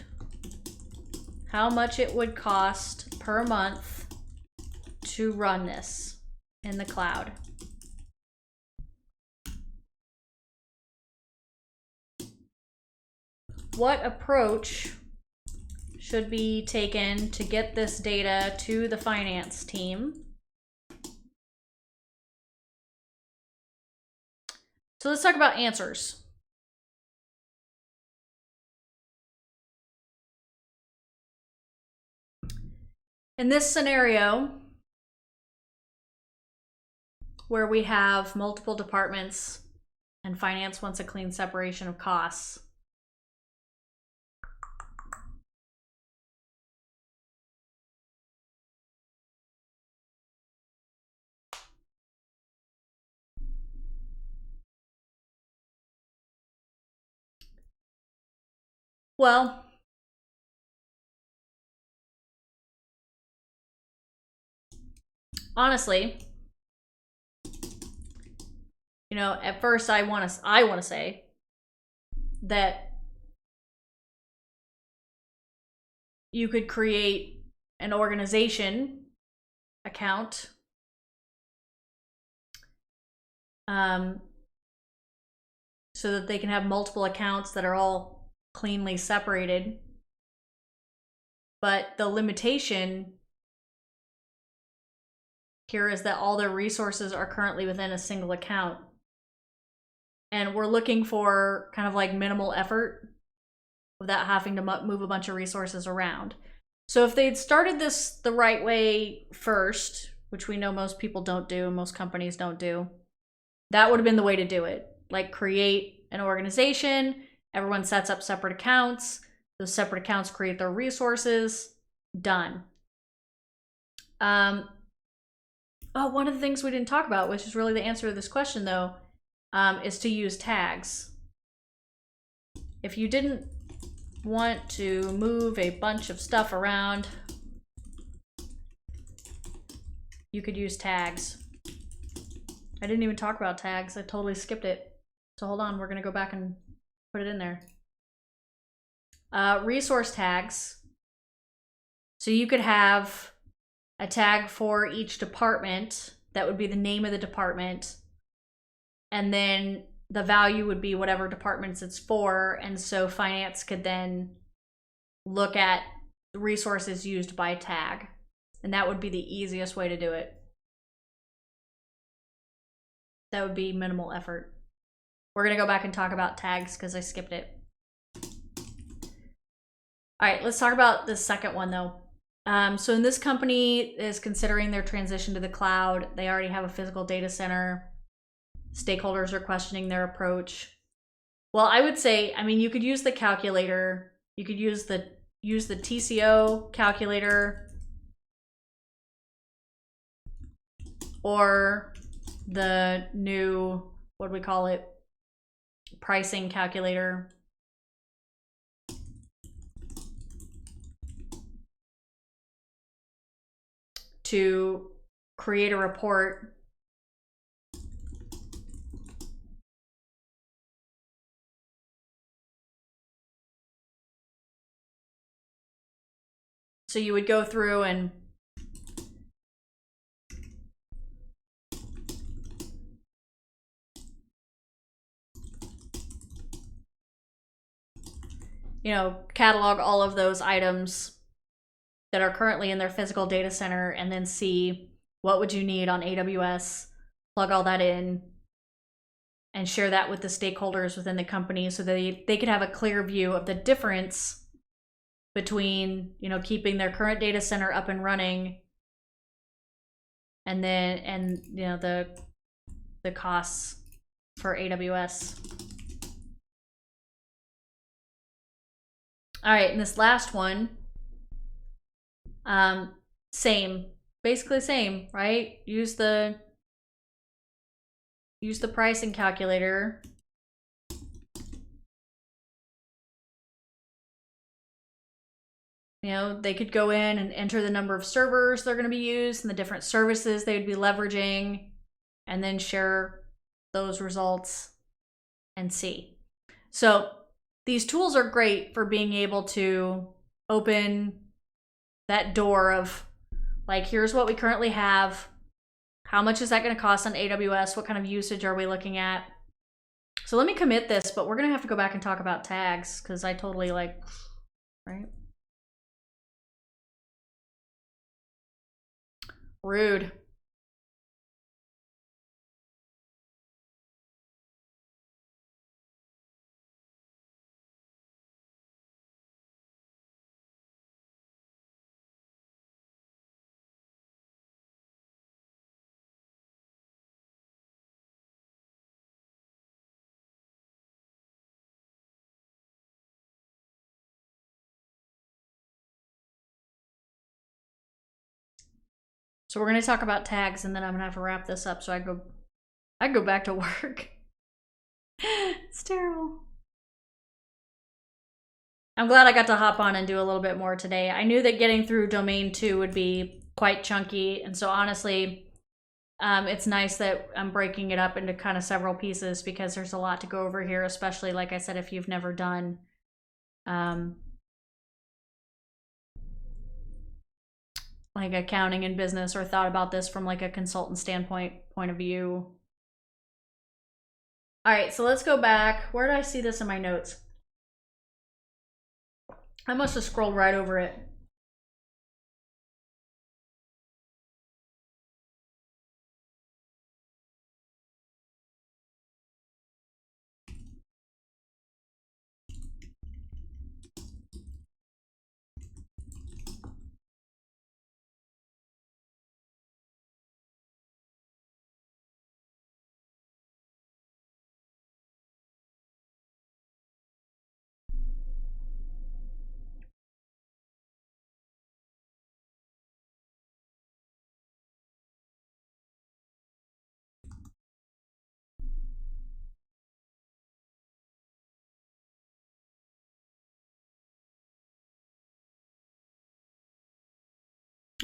how much it would cost per month to run this in the cloud. What approach should be taken to get this data to the finance team? So let's talk about answers. In this scenario, where we have multiple departments and finance wants a clean separation of costs, well, honestly, you know, at first I want to say that you could create an organization account so that they can have multiple accounts that are all cleanly separated. But the limitation here is that all their resources are currently within a single account. And we're looking for kind of like minimal effort without having to move a bunch of resources around. So if they'd started this the right way first, which we know most people don't do, most companies don't do, that would have been the way to do it. Like create an organization, Everyone sets up separate accounts. Those separate accounts create their resources. Done. One of the things we didn't talk about, which is really the answer to this question though, is to use tags. If you didn't want to move a bunch of stuff around, you could use tags. I didn't even talk about tags. I totally skipped it. So hold on, we're gonna go back and put it in there. Resource tags. So you could have a tag for each department. That would be the name of the department. And then the value would be whatever departments it's for. And so finance could then look at the resources used by tag. And that would be the easiest way to do it. That would be minimal effort. We're gonna go back and talk about tags because I skipped it. All right, let's talk about the second one though. So in this company is considering their transition to the cloud. They already have a physical data center. Stakeholders are questioning their approach. Well, I would say, I mean, you could use the calculator. You could use the TCO calculator or the new, what do we call it? Pricing calculator. To create a report so you would go through and catalog all of those items that are currently in their physical data center and then see what would you need on AWS, plug all that in, and share that with the stakeholders within the company so they could have a clear view of the difference between, keeping their current data center up and running and the costs for AWS. All right, and this last one, same, basically same, right? Use the pricing calculator. They could go in and enter the number of servers they're going to be used and the different services they would be leveraging, and then share those results and see. So these tools are great for being able to open that door of, like, here's what we currently have. How much is that going to cost on AWS? What kind of usage are we looking at? So let me commit this, but we're going to have to go back and talk about tags because I totally right? Rude. So we're going to talk about tags, and then I'm going to have to wrap this up so I go back to work. It's terrible. I'm glad I got to hop on and do a little bit more today. I knew that getting through domain 2 would be quite chunky, and so honestly, it's nice that I'm breaking it up into kind of several pieces because there's a lot to go over here, especially, like I said, if you've never done like accounting and business or thought about this from like a consultant point of view. All right, so let's go back. Where did I see this in my notes? I must have scrolled right over it.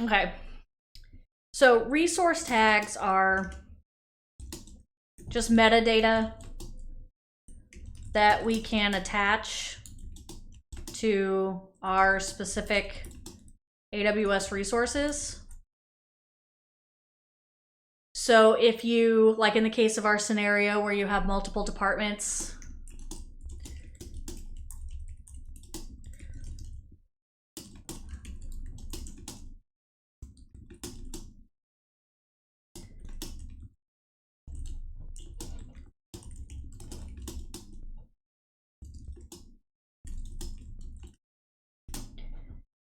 Okay. So resource tags are just metadata that we can attach to our specific AWS resources. So if you, like in the case of our scenario where you have multiple departments,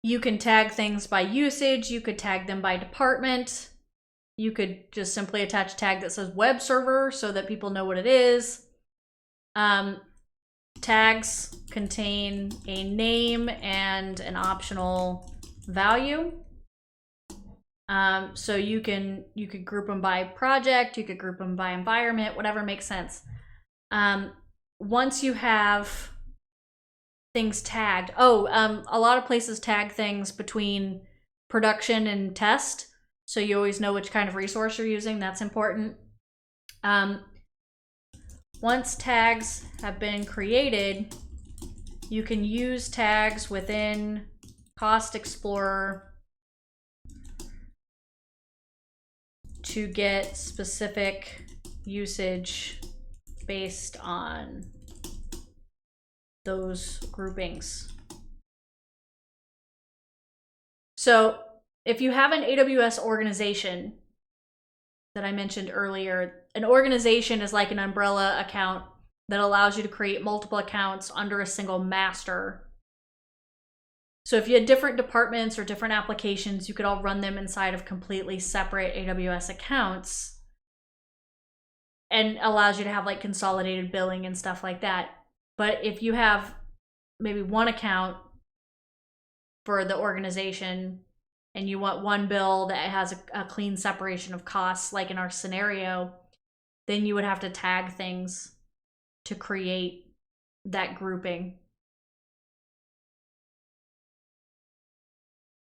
you can tag things by usage, you could tag them by department. You could just simply attach a tag that says web server so that people know what it is. Tags contain a name and an optional value. So you could group them by project, you could group them by environment, whatever makes sense. Once you have things tagged, a lot of places tag things between production and test. So you always know which kind of resource you're using. That's important. Once tags have been created, you can use tags within Cost Explorer to get specific usage based on those groupings. So if you have an AWS organization that I mentioned earlier, an organization is like an umbrella account that allows you to create multiple accounts under a single master. So if you had different departments or different applications, you could all run them inside of completely separate AWS accounts, and allows you to have like consolidated billing and stuff like that. But if you have maybe one account for the organization and you want one bill that has a clean separation of costs, like in our scenario, then you would have to tag things to create that grouping.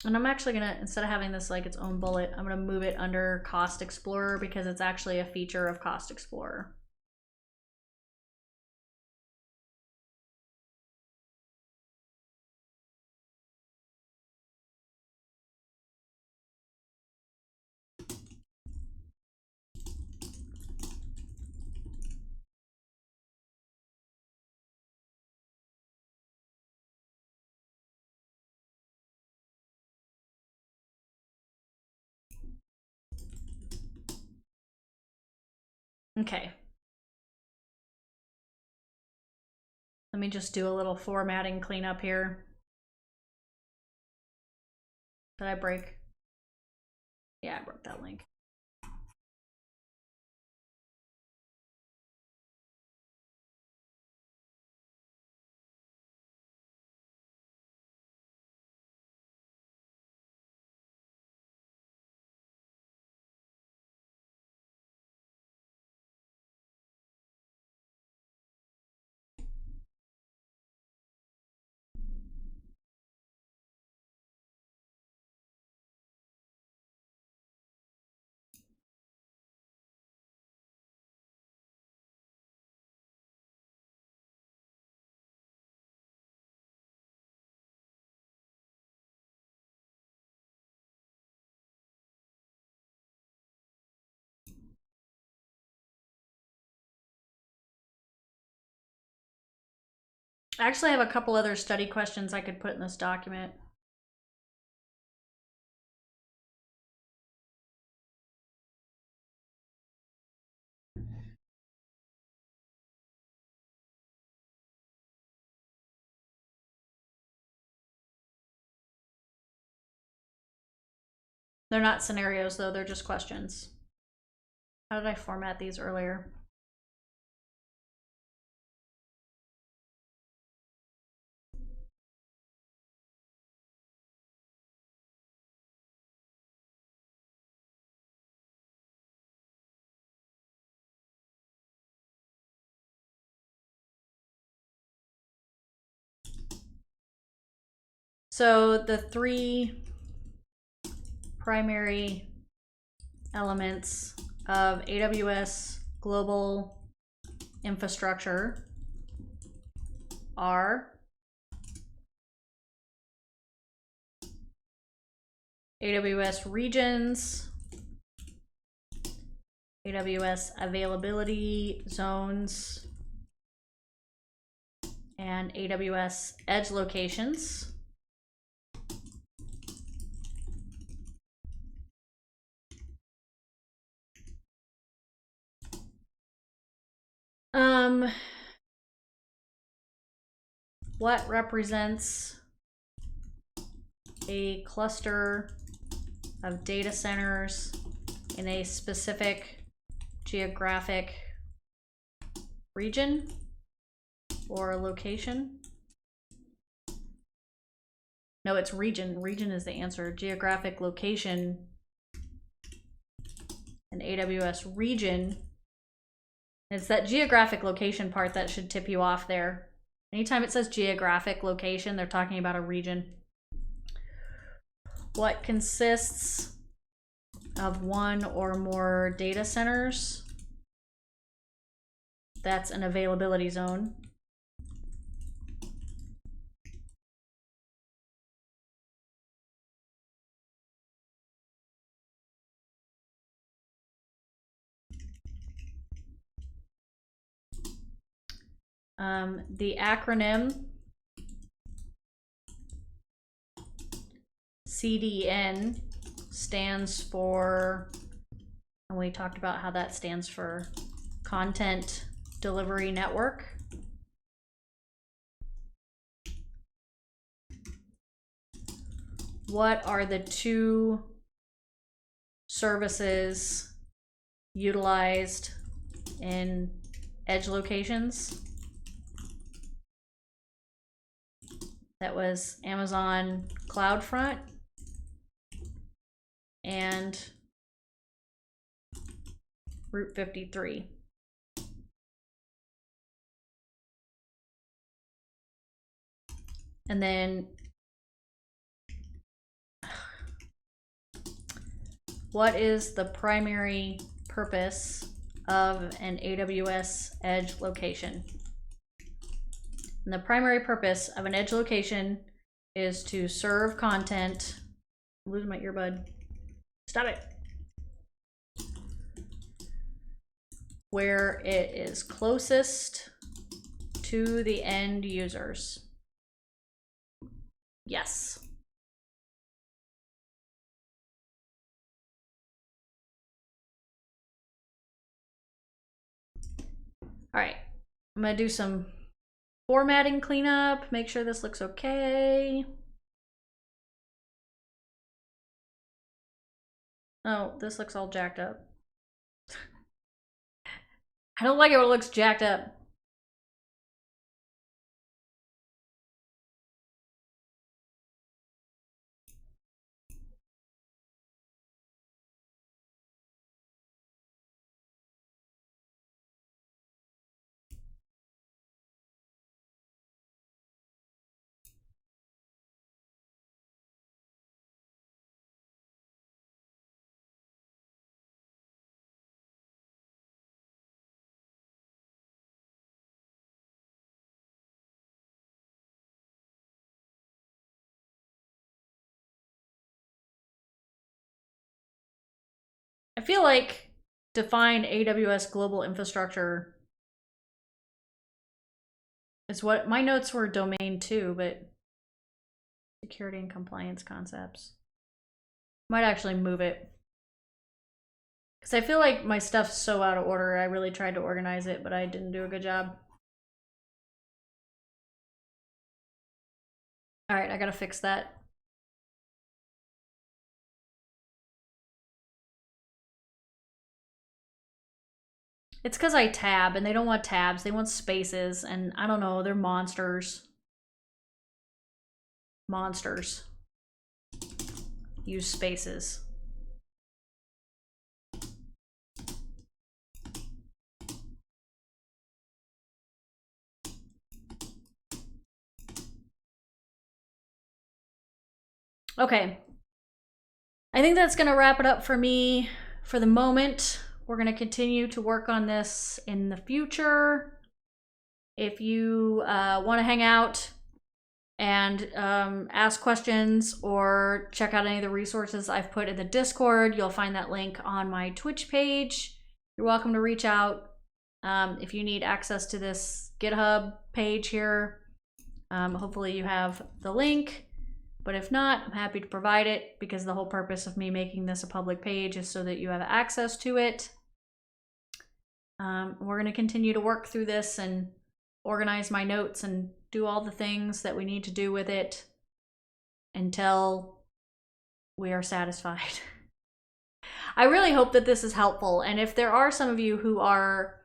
And I'm actually gonna, instead of having this like its own bullet, I'm gonna move it under Cost Explorer because it's actually a feature of Cost Explorer. Okay. Let me just do a little formatting cleanup here. Did I break? Yeah, I broke that link. I actually have a couple other study questions I could put in this document. They're not scenarios though, they're just questions. How did I format these earlier? So the 3 primary elements of AWS Global Infrastructure are AWS regions, AWS availability zones, and AWS edge locations. What represents a cluster of data centers in a specific geographic region or location? No, it's region. Region is the answer. Geographic location. An AWS region. It's that geographic location part that should tip you off there. Anytime it says geographic location, they're talking about a region. What consists of one or more data centers? That's an availability zone. The acronym CDN stands for, and we talked about how that stands for Content Delivery Network. What are the two services utilized in edge locations? That was Amazon CloudFront and Route 53. And then what is the primary purpose of an AWS edge location? And the primary purpose of an edge location is to serve content. I'm losing my earbud. Stop it. Where it is closest to the end users. Yes. All right, I'm gonna do some formatting cleanup, make sure this looks okay. Oh, this looks all jacked up. I don't like it when it looks jacked up. I feel like define AWS Global Infrastructure is what my notes were domain 2, but security and compliance concepts. Might actually move it. Because I feel like my stuff's so out of order. I really tried to organize it, but I didn't do a good job. All right, I gotta fix that. It's because I tab, and they don't want tabs. They want spaces, and I don't know. They're monsters. Monsters. Use spaces. Okay. I think that's going to wrap it up for me for the moment. We're going to continue to work on this in the future. If you want to hang out and ask questions or check out any of the resources I've put in the Discord, you'll find that link on my Twitch page. You're welcome to reach out if you need access to this GitHub page here. Hopefully you have the link, but if not, I'm happy to provide it, because the whole purpose of me making this a public page is so that you have access to it. We're going to continue to work through this and organize my notes and do all the things that we need to do with it until we are satisfied. I really hope that this is helpful, and if there are some of you who are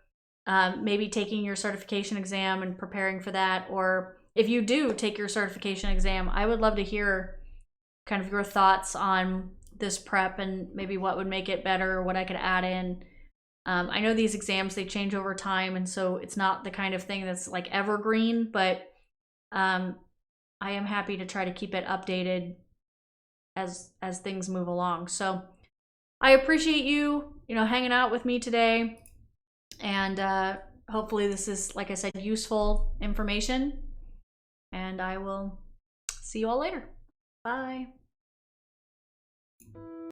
maybe taking your certification exam and preparing for that, or if you do take your certification exam, I would love to hear kind of your thoughts on this prep and maybe what would make it better, or what I could add in. I know these exams, they change over time, and so it's not the kind of thing that's like evergreen, but I am happy to try to keep it updated as things move along. So I appreciate you hanging out with me today, and hopefully this is, like I said, useful information, and I will see you all later. Bye.